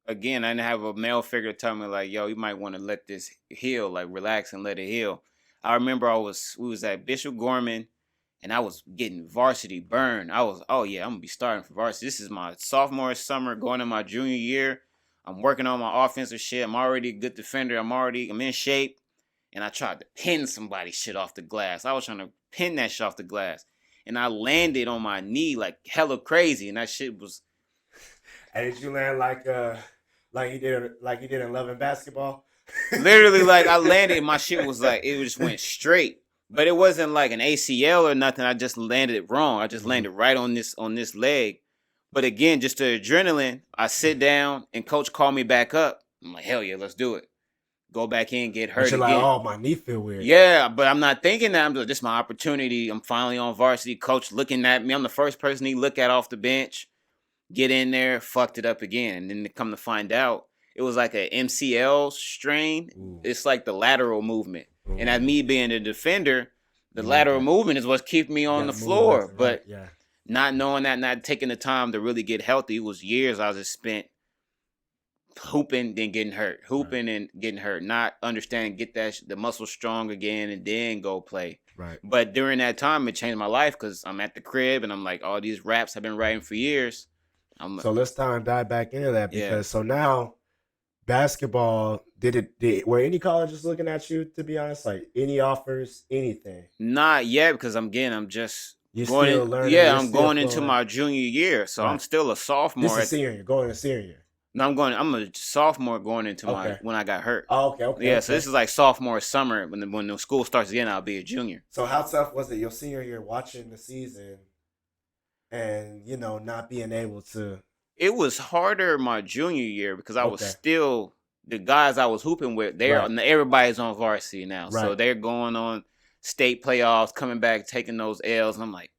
again, I didn't have a male figure tell me like, yo, you might want to let this heal, like relax and let it heal. I remember we was at Bishop Gorman, and I was getting varsity burn. I was, oh yeah, I'm gonna be starting for varsity. This is my sophomore summer, going in my junior year. I'm working on my offensive shit. I'm already a good defender. I'm in shape. And I tried to pin somebody's shit off the glass. I was trying to pin that shit off the glass. And I landed on my knee like hella crazy. And that shit was. And did you land like he did in Love and Basketball? Literally, like, I landed, my shit was like, it just went straight. But it wasn't like an ACL or nothing. I just landed it wrong. I just landed right on this leg. But again, just the adrenaline, I sit down and coach called me back up. I'm like, hell yeah, let's do it. Go back in, get hurt again. Like, oh, my knee feel weird. Yeah, but I'm not thinking that. I'm just, this is my opportunity. I'm finally on varsity. Coach looking at me. I'm the first person he look at off the bench. Get in there, fucked it up again. And then to come to find out, it was like a MCL strain. Ooh. It's like the lateral movement. Ooh. And as me being a defender, the lateral movement is what's keeping me on the floor. But not knowing that, not taking the time to really get healthy, it was years I just spent hooping, then getting hurt, and getting hurt, not understanding, get the muscle strong again, and then go play. Right. But during that time, it changed my life because I'm at the crib and I'm like, all these raps I've been writing for years. So let's dive back into that because so now basketball, were any colleges looking at you, to be honest? Like any offers, anything? Not yet, because I'm just You're still learning. Yeah, I'm going into my junior year, so I'm still a sophomore. This is senior year, going to senior year. No, I'm a sophomore going into when I got hurt. Oh, okay. Yeah, so this is like sophomore summer. When the school starts again, I'll be a junior. So how tough was it your senior year watching the season and, not being able to? It was harder my junior year because I was still, the guys I was hooping with, everybody's on varsity now. Right. So they're going on state playoffs, coming back, taking those L's. And I'm like,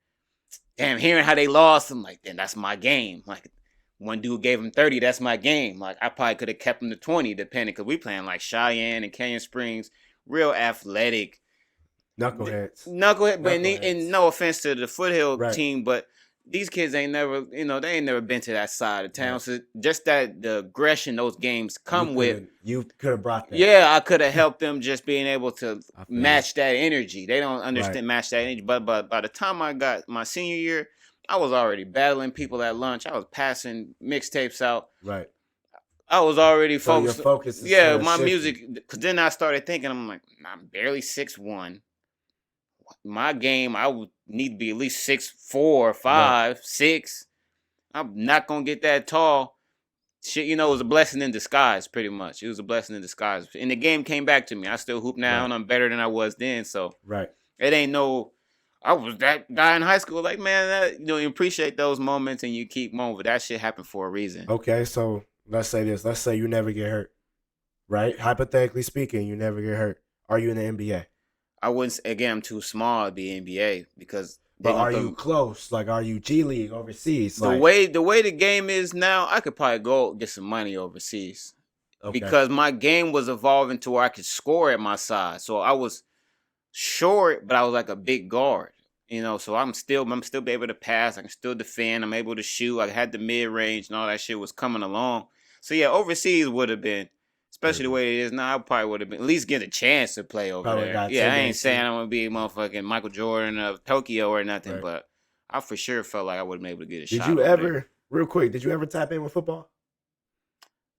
damn, hearing how they lost, I'm like, then that's my game. Like, one dude gave him 30. That's my game. Like I probably could have kept him to 20, depending, because we playing like Cheyenne and Canyon Springs, real athletic Knuckleheads. knucklehead. But Knuckleheads. no offense to the Foothill Right. team, but these kids ain't never, they ain't never been to that side of town. Right. So just that the aggression those games come with. You could have brought that. Yeah, I could have helped them just being able to I feel match that energy. They don't understand Right. match that energy. But by the time I got my senior year, I was already battling people at lunch. I was passing mixtapes out. Right. I was already So your focused. focus is Yeah, kinda my shifting. music. Because then I started thinking, I'm like, I'm barely 6'1". My game, I would need to be at least 6'4", 5, 6. I'm not gonna get that tall. Shit, it was a blessing in disguise, pretty much. It was a blessing in disguise. And the game came back to me. I still hoop now, Right. and I'm better than I was then. So Right. it ain't no, I was that guy in high school. Like, man, you appreciate those moments and you keep moving. That shit happened for a reason. Okay, so let's say this. Let's say you never get hurt. Right? Hypothetically speaking, you never get hurt. Are you in the NBA? I wouldn't, again, I'm too small to be NBA because they But gonna are put you close? Like, are you G League overseas? the Like, way the game is now, I could probably go get some money overseas. okay. Because my game was evolving to where I could score at my size. So I was short, but I was like a big guard. So I'm still be able to pass. I can still defend. I'm able to shoot. I had the mid range and all that shit was coming along. So yeah, overseas would have been, especially the way it is now. I probably would have been at least get a chance to play over Probably there. got Yeah, 10 I ain't games saying in. I'm gonna be motherfucking Michael Jordan of Tokyo or nothing, Right. but I for sure felt like I would have been able to get a Did shot. you over ever, there. real quick, did you ever tap in with football?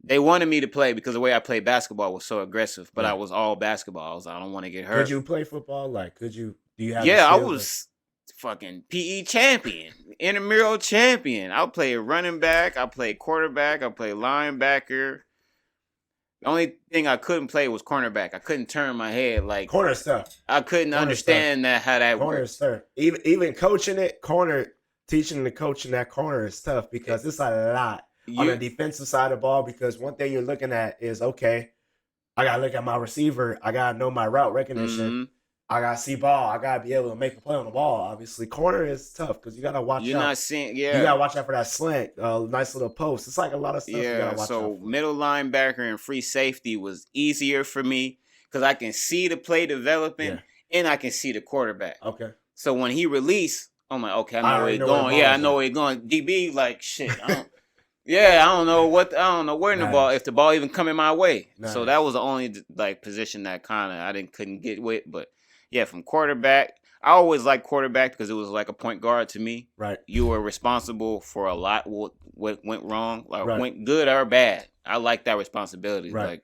They wanted me to play because the way I played basketball was so aggressive, but I Right. was all basketball. I was like, I don't want to get hurt. Could you play football? Like, do you have the Yeah, I skills was fucking PE champion, intramural champion. I played running back, I played quarterback, I played linebacker. The only thing I couldn't play was cornerback. I couldn't turn my head like corner stuff? I couldn't Corner understand how that Corner works. stuff. Even coaching it, teaching the coaching that corner is tough because it's a lot on the defensive side of the ball. Because one thing you're looking at is, okay, I gotta look at my receiver. I gotta know my route recognition. Mhm. I gotta see ball. I gotta be able to make a play on the ball. Obviously, corner is tough because you gotta watch You're out. not seeing, You gotta watch out for that slant, nice little post. It's like a lot of stuff you Yeah, gotta watch so out for. middle linebacker and free safety was easier for me because I can see the play developing Yeah. and I can see the quarterback. Okay. So when he released, I'm like, okay, I I know where already he's know where the going. Yeah, I ball's know at. where he's going. DB, like shit. Yeah, I don't know where in the ball, Nice. if the ball even coming my way. So that Nice. was the only like position that kind of couldn't get with. But yeah, from quarterback, I always liked quarterback because it was like a point guard to me. Right. You were responsible for a lot what went wrong, like Right. went good or bad. I like that responsibility. Right. Like,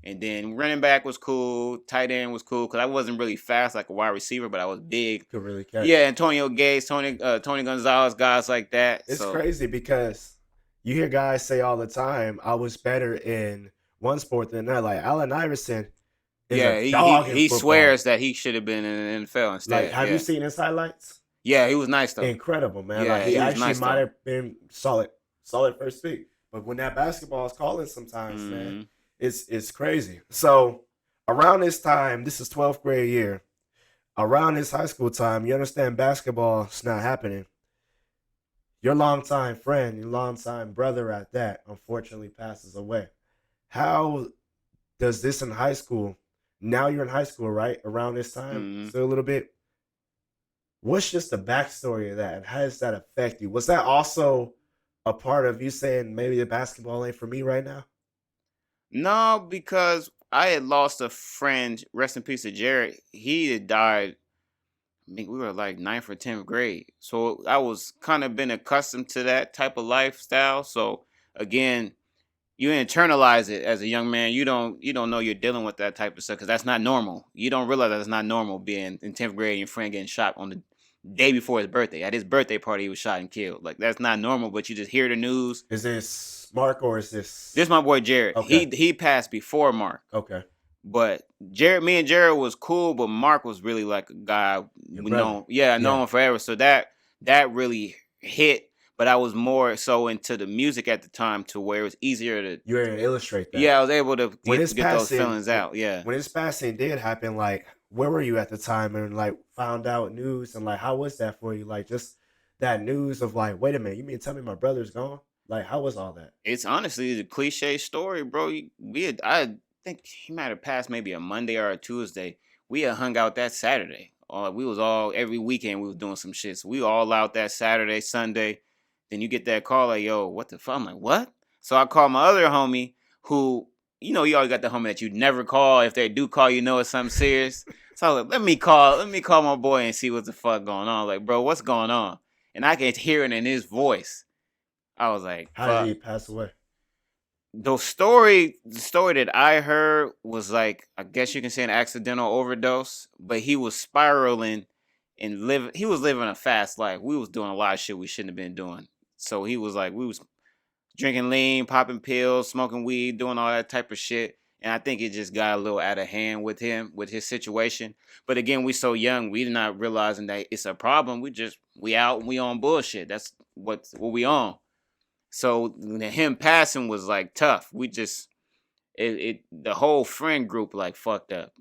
and then running back was cool, tight end was cool because I wasn't really fast like a wide receiver, but I was big. Could really catch. Yeah, Antonio Gates, Tony Gonzalez, guys like that. It's So crazy because you hear guys say all the time, I was better in one sport than another. Like Allen Iverson is yeah, a dog in he football. swears that he should have been in the NFL instead. Like, have yeah. you seen his highlights? Yeah, he was nice though. Incredible, man. Yeah, like he he was actually nice, might though. have been solid first pick. But when that basketball is calling sometimes, man, it's crazy. So around this time, this is 12th grade year. Around this high school time, you understand basketball's not happening. Your longtime friend, your longtime brother at that, unfortunately passes away. How does this in high school? Now you're in high school, right? Around this time, still a little bit. What's just the backstory of that, and how does that affect you? Was that also a part of you saying maybe the basketball ain't for me right now? No, because I had lost a friend. Rest in peace to Jared. He had died. I think we were like 9th or 10th grade. So I was kind of been accustomed to that type of lifestyle. So again, you internalize it as a young man. You don't know you're dealing with that type of stuff because that's not normal. You don't realize that it's not normal being in 10th grade and your friend getting shot on the day before his birthday. At his birthday party, he was shot and killed. Like that's not normal. But you just hear the news. Is this Mark or is this? This my boy Jared. Okay. He passed before Mark. Okay. But me and Jared was cool, but Mark was really like a guy Your we brother. know. Yeah, I know him forever. So that really hit. But I was more so into the music at the time to where it was easier to. You were able to illustrate that. Yeah, I was able to When get his those passing- feelings out. Yeah. When his passing did happen, like, where were you at the time, and like found out news, and like how was that for you? Like just that news of like, wait a minute, you mean to tell me my brother's gone? Like, how was all that? It's honestly the cliche story, bro. I think he might have passed maybe a Monday or a Tuesday. We had hung out that Saturday. We was all every weekend we was doing some shit. So we all out that Saturday, Sunday. Then you get that call like, yo, what the fuck? I'm like, what? So I called my other homie who, you always got the homie that you never call. If they do call, it's something serious. So I was like, let me call my boy and see what the fuck going on. Like, bro, what's going on? And I can hear it in his voice. I was like, How did fuck. he pass away? The story that I heard was like, I guess you can say an accidental overdose, but he was spiraling and he was living a fast life. We was doing a lot of shit we shouldn't have been doing. So he was like, we was drinking lean, popping pills, smoking weed, doing all that type of shit. And I think it just got a little out of hand with him, with his situation. But again, we so young, we not realizing that it's a problem. We out and we on bullshit. That's what we on. So him passing was like tough. We just the whole friend group like fucked up.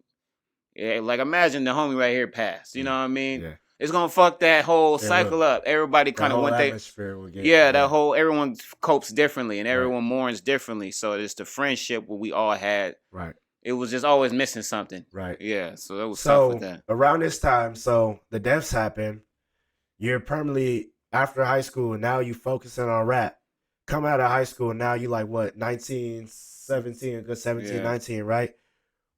Yeah, like imagine the homie right here passed. You know what I mean? Yeah. It's gonna fuck that whole It cycle will. up. Everybody The kind of whole went they atmosphere will get. yeah, that whole everyone copes differently and Right. everyone mourns differently. So it's the friendship what we all had. Right. It was just always missing something. Right. Yeah, so that was tough with So that. around this time, so the deaths happen. You're permanently after high school, and now you focusing on rap. Come out of high school, now you like what, 19, 17, a good 17, Yeah. 19, right?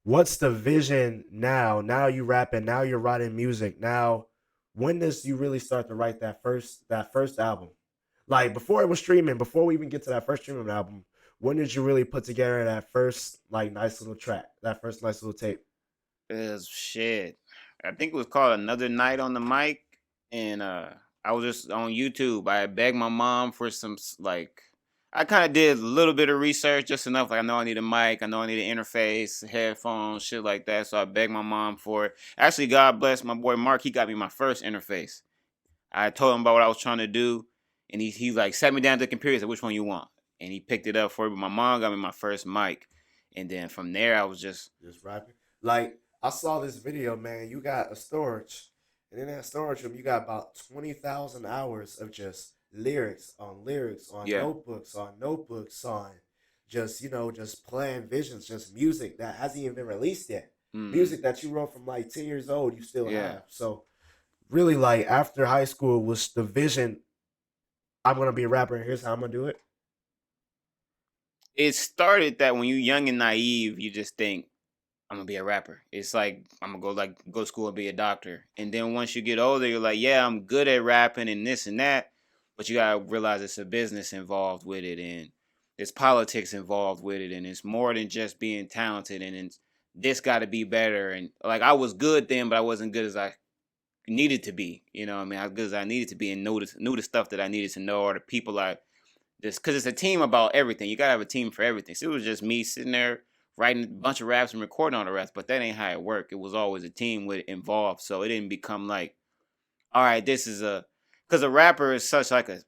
What's the vision now? Now you rapping, now you're writing music. Now, when does you really start to write that first album? Like before it was streaming, before we even get to that first streaming album, when did you really put together that first like nice little track, that first nice little tape? Shit. I think it was called Another Night on the Mic, and I was just on YouTube. I begged my mom for some like. I kind of did a little bit of research, just enough. Like I know I need a mic, I know I need an interface, headphones, shit like that. So I begged my mom for it. Actually, God bless my boy Mark. He got me my first interface. I told him about what I was trying to do, and he like sat me down to the computer. He said, "Which one you want?" And he picked it up for me. But my mom got me my first mic, and then from there I was just Just rapping. Like I saw this video, man. You got a storage, and in that storage room, you got about 20,000 hours of just lyrics on yeah. notebooks on just playing visions, just music that hasn't even been released yet. Mm, Music that you wrote from like 10 years old, you still yeah. have. So really, like after high school was the vision. I'm gonna be a rapper, and here's how I'm gonna do it. It started that when you're young and naive, you just think I'm gonna be a rapper. It's like I'm gonna go to school and be a doctor. And then once you get older, you're like, yeah, I'm good at rapping and this and that, but you gotta realize it's a business involved with it, and there's politics involved with it, and it's more than just being talented. And this got to be better. And like I was good then, but I wasn't good as I needed to be. You know what I mean? As good as I needed to be, and knew the stuff that I needed to know, or the people I just because it's a team about everything. You gotta have a team for everything. So it was just me sitting there writing a bunch of raps and recording all the raps, but that ain't how it worked. It was always a team with involved. So it didn't become like, all right, this is because a rapper is such like I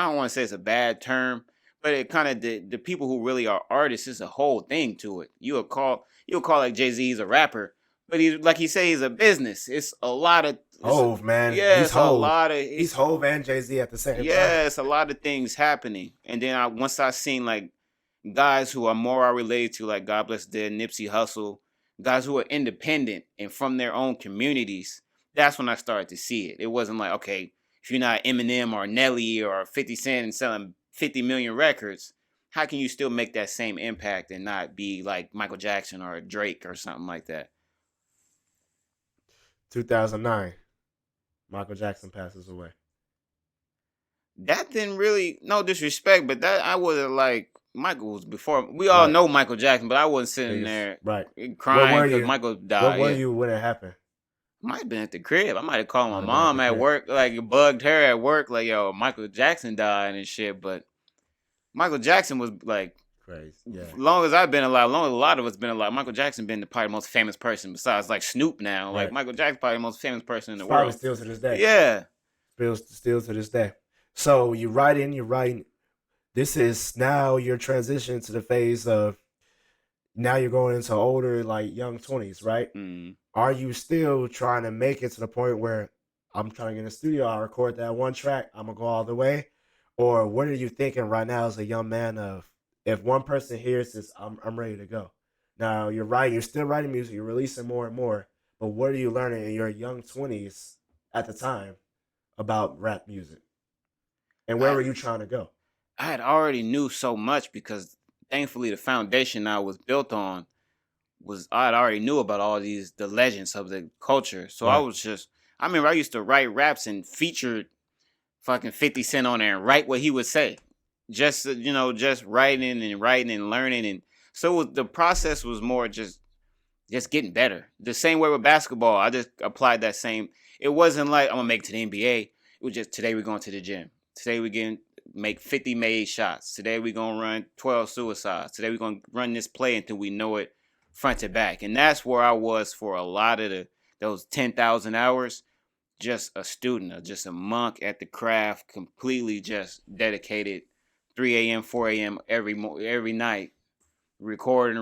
don't want to say it's a bad term, but it kind of the people who really are artists is a whole thing to it. You'll call like Jay-Z is a rapper, but he's like he say he's a business. It's a lot of Hove, man, yeah, he's it's a Hove. lot of He's Hove and Jay Z at the same time. yeah, it's a lot of things happening. And then once I seen like guys who are more related to like God Bless Dead, Nipsey Hussle, guys who are independent and from their own communities, that's when I started to see it. It wasn't like, okay, if you're not Eminem or Nelly or 50 Cent and selling 50 million records, how can you still make that same impact and not be like Michael Jackson or Drake or something like that? 2009, Michael Jackson passes away. That didn't really, no disrespect, but that I wasn't like Michael was before. We all Right. know Michael Jackson, but I wasn't sitting Biggest- there right. crying were because you? Michael What died. were Yeah. you when it happened? Might have been at the crib. I might have called my Might have been at mom the at crib. work, like bugged her at work, like, yo, Michael Jackson died and shit. But Michael Jackson was like, Crazy. Yeah. long as I've been alive, long as a lot of us been alive, Michael Jackson been probably the most famous person besides like Snoop now. Like Right. Michael Jackson probably the most famous person in the Probably world. still to this day. Yeah. Still to this day. So you're writing. This is now your transition to the phase of now you're going into older, like young 20s, right? Mm. Are you still trying to make it to the point where I'm trying to get in the studio, I record that one track, I'm gonna go all the way? Or what are you thinking right now as a young man of if one person hears this, I'm ready to go. Now you're writing, you're still writing music, you're releasing more and more, but what are you learning in your young 20s at the time about rap music? And where I were you trying to go? I had already knew so much because thankfully the foundation I was built on was I had already knew about all these the legends of the culture. So I Right. was just I remember I used to write raps and feature fucking 50 Cent on there and write what he would say. Just just writing and learning and so the process was more just getting better. The same way with basketball, I just applied that same. It wasn't like I'm gonna make it to the NBA. It was just today we're going to the gym. Today we're gonna make 50 made shots. Today we're gonna run 12 suicides. Today we're gonna run this play until we know it front to back. And that's where I was for a lot of those 10,000 hours. Just a student, just a monk at the craft, completely just dedicated. 3 a.m., 4 a.m. every night recording,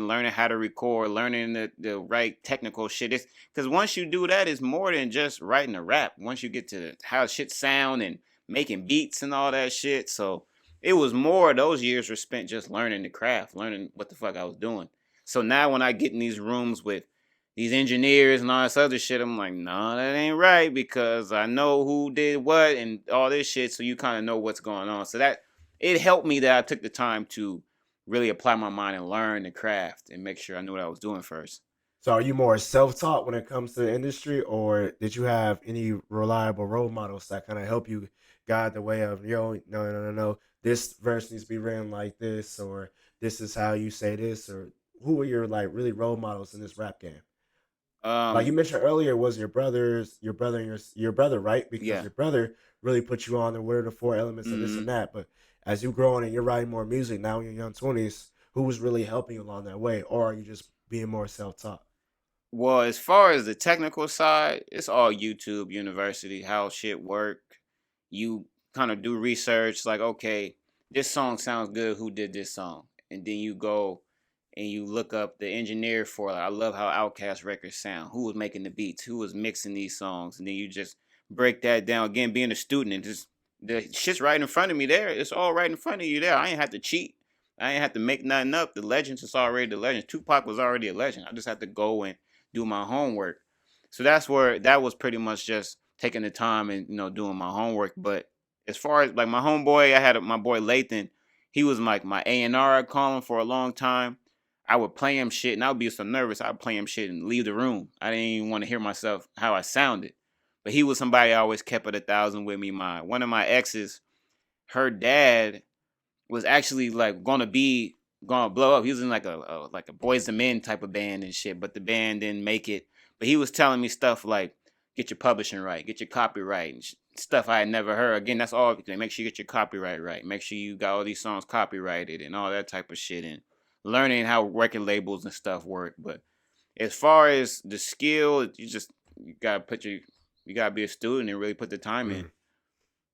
learning how to record, learning the right technical shit. It's because once you do that, it's more than just writing a rap. Once you get to how shit sound and making beats and all that shit. So it was more those years were spent just learning the craft, learning what the fuck I was doing. So now when I get in these rooms with these engineers and all this other shit, I'm like, nah, that ain't right because I know who did what and all this shit. So you kind of know what's going on. So that it helped me that I took the time to really apply my mind and learn the craft and make sure I knew what I was doing first. So are you more self-taught when it comes to the industry, or did you have any reliable role models that kind of help you guide the way of, yo, no, this verse needs to be written like this, or this is how you say this, or who were your like really role models in this rap game? Like you Um, mentioned earlier, was your brother and your brother, right? Because yeah. your brother really put you on the what are the four elements of this hmm and that. But as you growing and you're writing more music now in your young 20s, who was really helping you along that way, or are you just being more self-taught? Well, as far as the technical side, it's all YouTube University, how shit work. You kind of do research, like, okay, this song sounds good. Who did this song? And then you go and you look up the engineer for it. I love how Outkast records sound. Who was making the beats? Who was mixing these songs? And then you just break that down. Again, being a student and just the shit's right in front of me there. It's all right in front of you there. I ain't have to cheat. I ain't have to make nothing up. The legends is already the legends. Tupac was already a legend. I just had to go and do my homework. So that's where that was pretty much just taking the time and doing my homework. But as far as like my homeboy, I had my boy Lathan. He was like my A&R. I call him for a long time. I would play him shit, and I would be so nervous. I'd play him shit and leave the room. I didn't even want to hear myself how I sounded. But he was somebody I always kept at 1,000 with me. My one of my exes, her dad was actually like gonna blow up. He was in like a Boys and Men type of band and shit, but the band didn't make it. But he was telling me stuff like, get your publishing right, get your copyright, and stuff I had never heard. Again, that's all. Make sure you get your copyright right. Make sure you got all these songs copyrighted and all that type of shit. And learning how record labels and stuff work. But as far as the skill, you gotta you gotta be a student and really put the time in.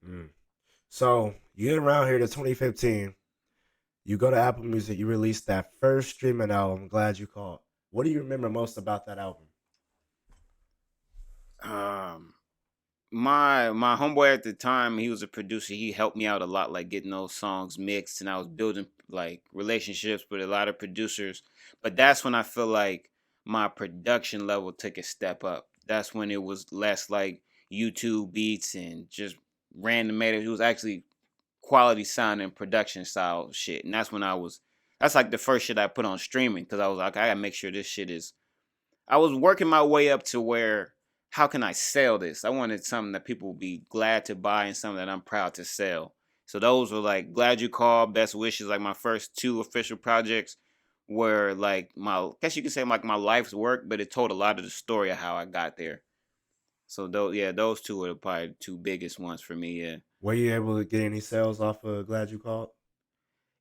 Mm, mm. So you get around here to 2015. You go to Apple Music. You release that first streaming album. Glad you called. What do you remember most about that album? Um, my homeboy at the time, he was a producer. He helped me out a lot, like getting those songs mixed, and I was building like relationships with a lot of producers. But that's when I feel like my production level took a step up. That's when it was less like YouTube beats and just random made it. It was actually quality sound and production style shit, and that's when I was. That's like the first shit I put on streaming because I was like, I gotta make sure this shit is. I was working my way up to where how can I sell this? I wanted something that people would be glad to buy and something that I'm proud to sell. So those were like Glad You Called, Best Wishes, like my first two official projects were like I guess you could say like my life's work, but it told a lot of the story of how I got there. So those two were probably the two biggest ones for me, yeah. Were you able to get any sales off of Glad You Called?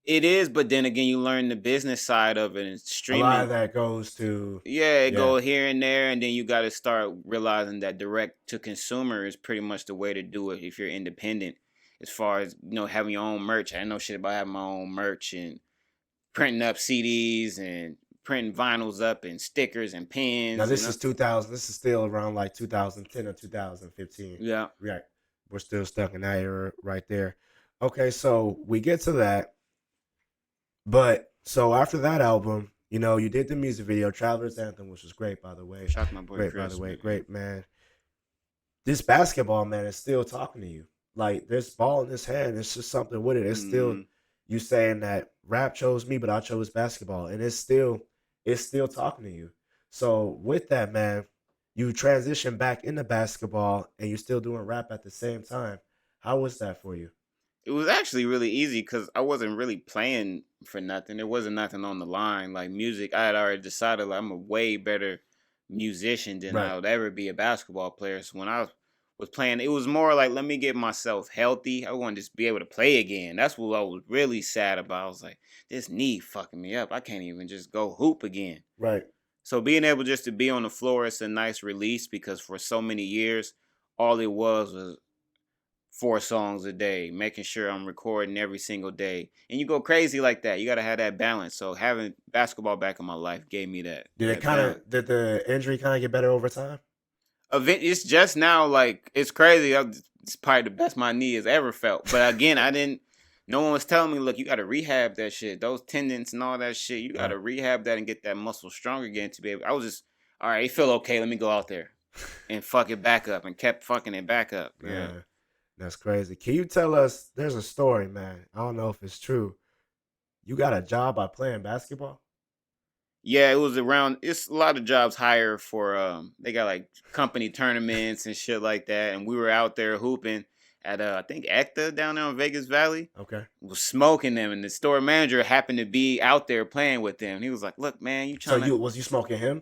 It is, but then again you learn the business side of it and A lot of streaming. that goes to, Yeah, it yeah. go here and there, and then you got to start realizing that direct to consumer is pretty much the way to do it if you're independent. As far as having your own merch, I know shit about having my own merch and printing up CDs and printing vinyls up and stickers and Now pins this and is 2000. This is still around like 2010 or 2015. yeah. Right. We're still stuck in that era right there. Okay, so we get to that, but so after that album, you did the music video, Traveler's Anthem, which was great, by the way. Shout out to my boy Great, by the Chris, way. man. Yeah. Great, man. This basketball, man, is still talking to you. Like, this ball in his hand, it's just something with it. It's still Hmm. you saying that rap chose me, but I chose basketball. And it's still talking to you. So with that, man, you transition back into basketball and you're still doing rap at the same time. How was that for you? It was actually really easy because I wasn't really playing for nothing. There wasn't nothing on the line. Like music, I had already decided like, I'm a way better musician than Right. I would ever be a basketball player. So when I was playing, it was more like let me get myself healthy. I wanted to just be able to play again. That's what I was really sad about. I was like, this knee fucking me up. I can't even just go hoop again. Right. So being able just to be on the floor, it's a nice release because for so many years, all it was 4 songs a day, making sure I'm recording every single day. And you go crazy like that. You got to have that balance. So having basketball back in my life gave me that balance. Did the injury kind of get better over time? It's just now like it's crazy. It's probably the best my knee has ever felt. But again, I didn't. No one was telling me, look, you got to rehab that shit. Those tendons and all that shit. You got to Right. rehab that and get that muscle strong again to be able. I was just all right. It feel okay. Let me go out there and fuck it back up and kept fucking it back up. Yeah. Man, that's crazy. Can you tell us there's a story, man. I don't know if it's true. You got a job by playing basketball? Yeah, it was around. It's a lot of jobs hire for. They got like company tournaments and shit like that, and we were out there hooping at I think ECTA down there in Vegas Valley. Okay. Was smoking them, and the store manager happened to be out there playing with them. He was like, "Look, man, you So trying to you smoking him?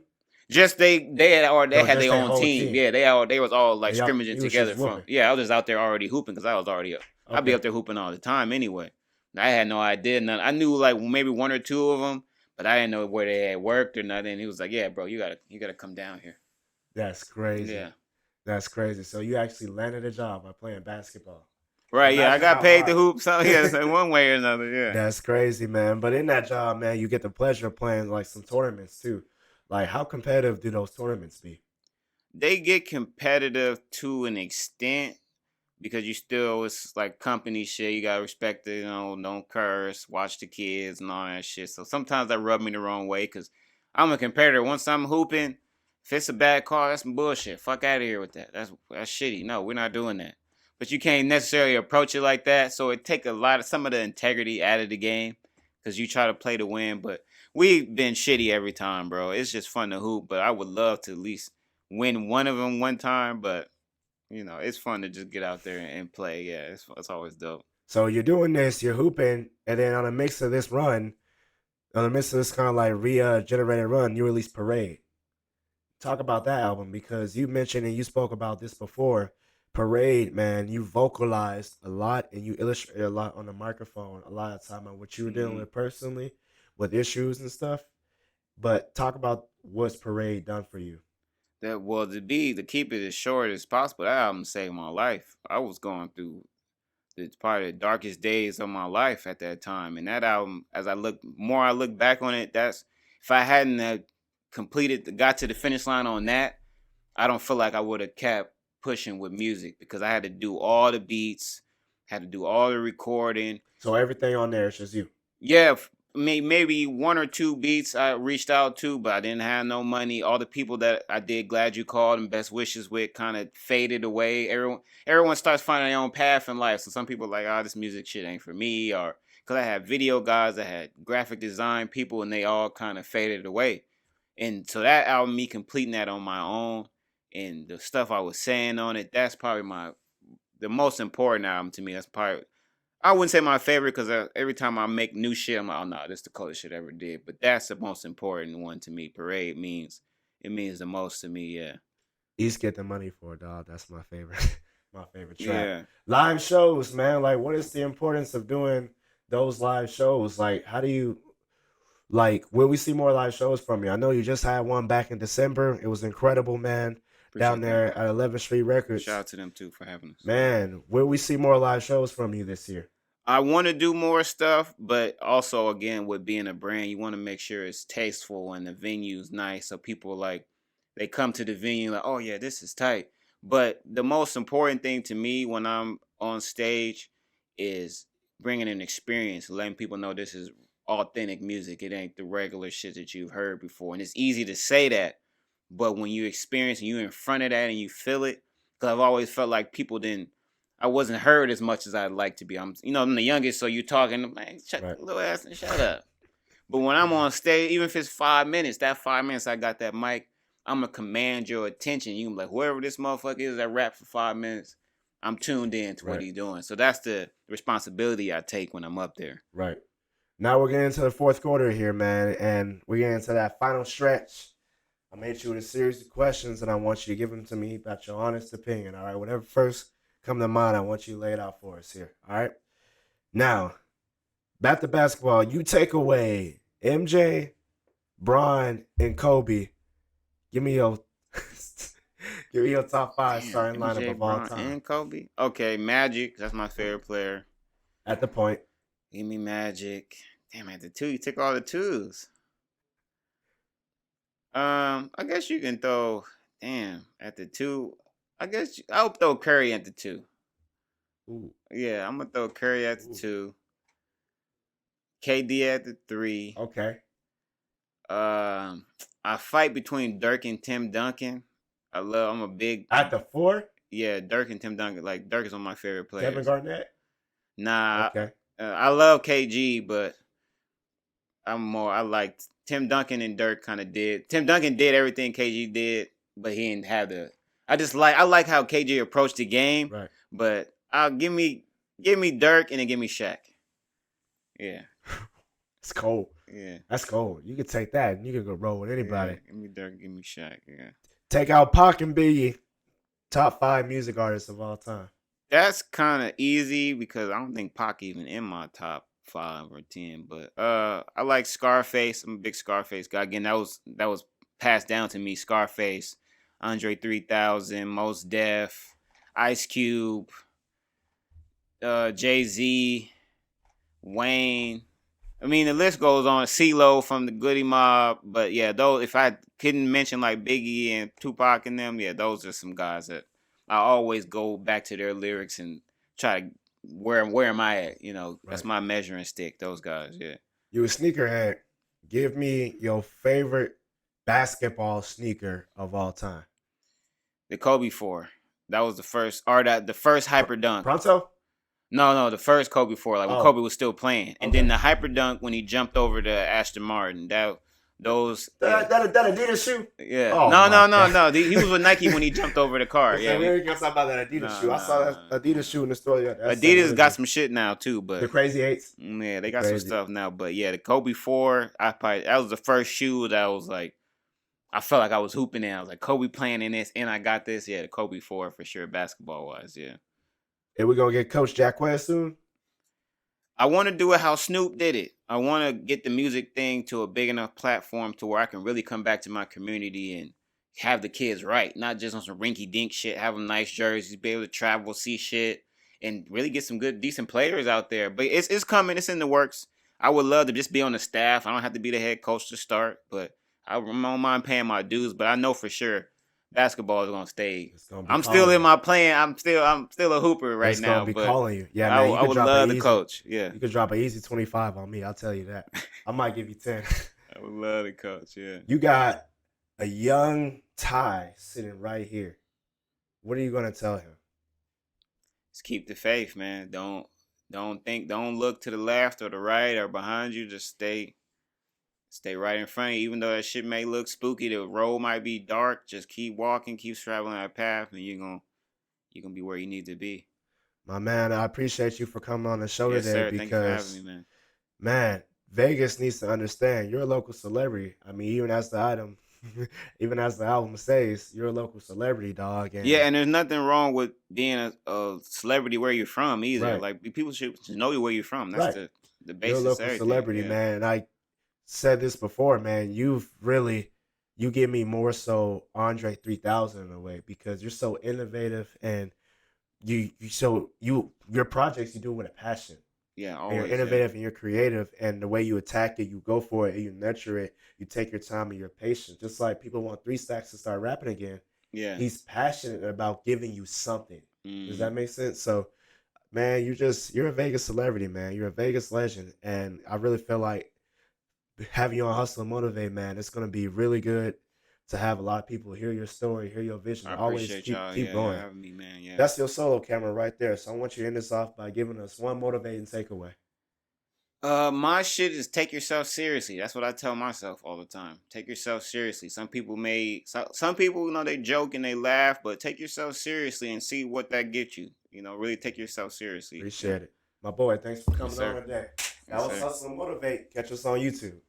just they No, had just their their own whole team. team. Yeah, they was all like And y'all, scrimmaging he was together just from. whooping. Yeah, I was just out there already hooping because I was already up. I'd be Okay. up there hooping all the time anyway. I had no idea. None. I knew like maybe one or two of them, but I didn't know where they had worked or nothing. He was like, "Yeah, bro, you gotta come down here." That's crazy. Yeah. That's crazy. So you actually landed a job by playing basketball. Right. Yeah, I Imagine got how paid to hard. hoop. So yeah, so one way or another. Yeah. That's crazy, man. But in that job, man, you get the pleasure of playing like some tournaments too. Like, how competitive do those tournaments be? They get competitive to an extent because you still it's like company shit. You gotta respect it, don't curse, watch the kids and all that shit. So sometimes that rub me the wrong way because I'm a competitor. Once I'm hooping, if it's a bad call, that's some bullshit. Fuck out of here with that. That's shitty. No, we're not doing that. But you can't necessarily approach it like that. So it take a lot of some of the integrity out of the game because you try to play to win. But we've been shitty every time, bro. It's just fun to hoop. But I would love to at least win one of them one time. But it's fun to just get out there and play. Yeah, it's always dope. So you're doing this, you're hooping, and then on the mix of this run, on the midst of this kind of like regenerated run, you release Parade. Talk about that album because you mentioned and you spoke about this before. Parade, man, you vocalized a lot and you illustrated a lot on the microphone a lot of time on what you were dealing Hmm. with personally, with issues and stuff. But talk about what's Parade done for you. That well to keep it as short as possible. That album saved my life. I was going through the probably the darkest days of my life at that time, and that album, as I look back on it. That's if I hadn't got to the finish line on that, I don't feel like I would have kept pushing with music because I had to do all the beats, had to do all the recording. So everything on there is just you. Yeah, maybe one or two beats I reached out to, but I didn't have no money. All the people that I did glad you called and best wishes with kind of faded away. Everyone starts finding their own path in life. So some people are like, oh, this music shit ain't for me, or because I had video guys, I had graphic design people, and they all kind of faded away. And so that album, me completing that on my own, and the stuff I was saying on it, that's probably the most important album to me. That's probably I wouldn't say my favorite because every time I make new shit, I'm like, oh no, this is the coolest shit I ever did. But that's the most important one to me. Parade means the most to me. Yeah, East get the money for it, dog. That's my favorite, my favorite track. yeah. Live shows, man. Like, what is the importance of doing those live shows? Like, how do you like? Will we see more live shows from you? I know you just had one back in December. It was incredible, man. Down Appreciate that. there at 11th Street Shout Records, out to them too for having us. man. Will we see more live shows from you this year? I want to do more stuff, but also again with being a brand, you want to make sure it's tasteful and the venue's nice, so people like they come to the venue like, oh yeah, this is tight. But the most important thing to me when I'm on stage is bringing an experience, letting people know this is authentic music. It ain't the regular shit that you've heard before. And it's easy to say that, but when you experience and you're in front of that and you feel it, because I've always felt like people didn't, I wasn't heard as much as I'd like to be. I'm the youngest, so you're talking, man, shut Right. your little ass and shut up. But when I'm on stage, even if it's 5 minutes, that 5 minutes I got that mic, I'm gonna command your attention. You can be like, whoever this motherfucker is that rap for 5 minutes, I'm tuned in to what Right. he's doing. So that's the responsibility I take when I'm up there. Right. Now we're getting into the fourth quarter here, man, and we're getting into that final stretch. I made you with a series of questions, and I want you to give them to me about your honest opinion. All right, whatever first come to mind, I want you to lay it out for us here. All right. Now, back to basketball. You take away MJ, Bron, and Kobe. Give me your give me your top five Damn, starting lineup MJ, of all Bron, time. and Kobe. Okay, Magic. That's my favorite player. At the point. Give me Magic. Damn, at the two, you took all the twos. I guess you can throw. Damn, at the two. I guess I'll throw Curry at the two. Ooh. Yeah, I'm gonna throw Curry at the Ooh. two. KD at the three. Okay. I fight between Dirk and Tim Duncan. I'm a big. At the four? Yeah, Dirk and Tim Duncan. Like Dirk is one of my favorite players. Kevin Garnett? Nah, Okay. I love KG, but I liked Tim Duncan and Dirk kind of did. Tim Duncan did everything KG did, but he didn't have the. I like how KG approached the game. Right. But give me Dirk and then give me Shaq. Yeah. It's cold. Yeah. That's cold. You could take that and you could go roll with anybody. Yeah, give me Dirk, give me Shaq. Yeah. Take out Pac and Biggie. Top 5 music artists of all time. That's kind of easy because I don't think Pac even in my top 5 or 10. But I like Scarface. I'm a big Scarface guy. Again, that was passed down to me. Scarface, Andre 3000, Mos Def, Ice Cube, Jay-Z, Wayne. I mean, the list goes on. CeeLo from the Goody Mob. But yeah, those, if I couldn't mention like Biggie and Tupac and them, yeah, those are some guys that I always go back to their lyrics and try to where am I at? You know, that's my measuring stick. Those guys, yeah. You a sneakerhead. Give me your favorite basketball sneaker of all time. The Kobe 4. That was the first, or the first hyper dunk. Pronto? No, the first Kobe 4, like when Kobe was still playing, and then the hyper dunk when he jumped over to Aston Martin. That Adidas shoe? Yeah. Oh, no. He was with Nike when he jumped over the car. Yeah. We ain't gonna talk about that Adidas shoe. I saw that Adidas shoe in the store. Yeah, Adidas got some shit now too, but the Crazy Eights. Yeah, they got some stuff now. But yeah, the Kobe 4, that was the first shoe that was like, I felt like I was hooping in. I was like, Kobe playing in this, and I got this. Yeah, the Kobe 4 for sure, basketball wise. Yeah. And we're gonna get Coach ACQUEZ soon. I want to do it how Snoop did it. I want to get the music thing to a big enough platform to where I can really come back to my community and have the kids right, not just on some rinky dink shit. Have them nice jerseys, be able to travel, see shit, and really get some good, decent players out there. But it's coming. It's in the works. I would love to just be on the staff. I don't have to be the head coach to start, but I don't mind paying my dues. But I know for sure basketball is gonna stay. I'm still in my playing. I'm still a hooper right it's now. Gonna be but calling you. Yeah, man, I would love to coach. Yeah, you could drop an easy 25 on me. I'll tell you that. I might give you 10. I would love to coach. Yeah. You got a young Ty sitting right here. What are you gonna tell him? Just keep the faith, man. Don't look to the left or the right or behind you. Just stay right in front of you. Even though that shit may look spooky, the road might be dark. Just keep walking, keep traveling that path, and you're gonna be where you need to be. My man, I appreciate you for coming on the show Yes, today sir. because, thank you for having me, man, Vegas needs to understand you're a local celebrity. I mean, even as the album says, you're a local celebrity, dog. And yeah, and there's nothing wrong with being a celebrity where you're from either. Right. Like people should know where you're from. That's the basis. You're a local celebrity, man. And I said this before, man. You give me more so Andre 3000 in a way because you're so innovative and your projects you do with a passion. Yeah, always. And you're innovative and you're creative, and the way you attack it, you go for it, and you nurture it. You take your time and you're patient. Just like people want 3 Stacks to start rapping again, Yeah. He's passionate about giving you something. Does Mm-hmm. that make sense? So, man, you're a Vegas celebrity, man. You're a Vegas legend, and I really feel like having you on Hustle and Motivate, man, it's gonna be really good to have a lot of people hear your story, hear your vision, I always appreciate keep y'all. keep Yeah, going. having me, man. Yeah. That's your solo camera right there. So I want you to end this off by giving us one motivating takeaway. My shit is take yourself seriously. That's what I tell myself all the time. Take yourself seriously. Some people, they joke and they laugh, but take yourself seriously and see what that gets you. Really take yourself seriously. Yeah. Appreciate it. My boy, thanks for Yes, coming on sir. today. That Yes, was sir. Hustle and Motivate. Catch us on YouTube.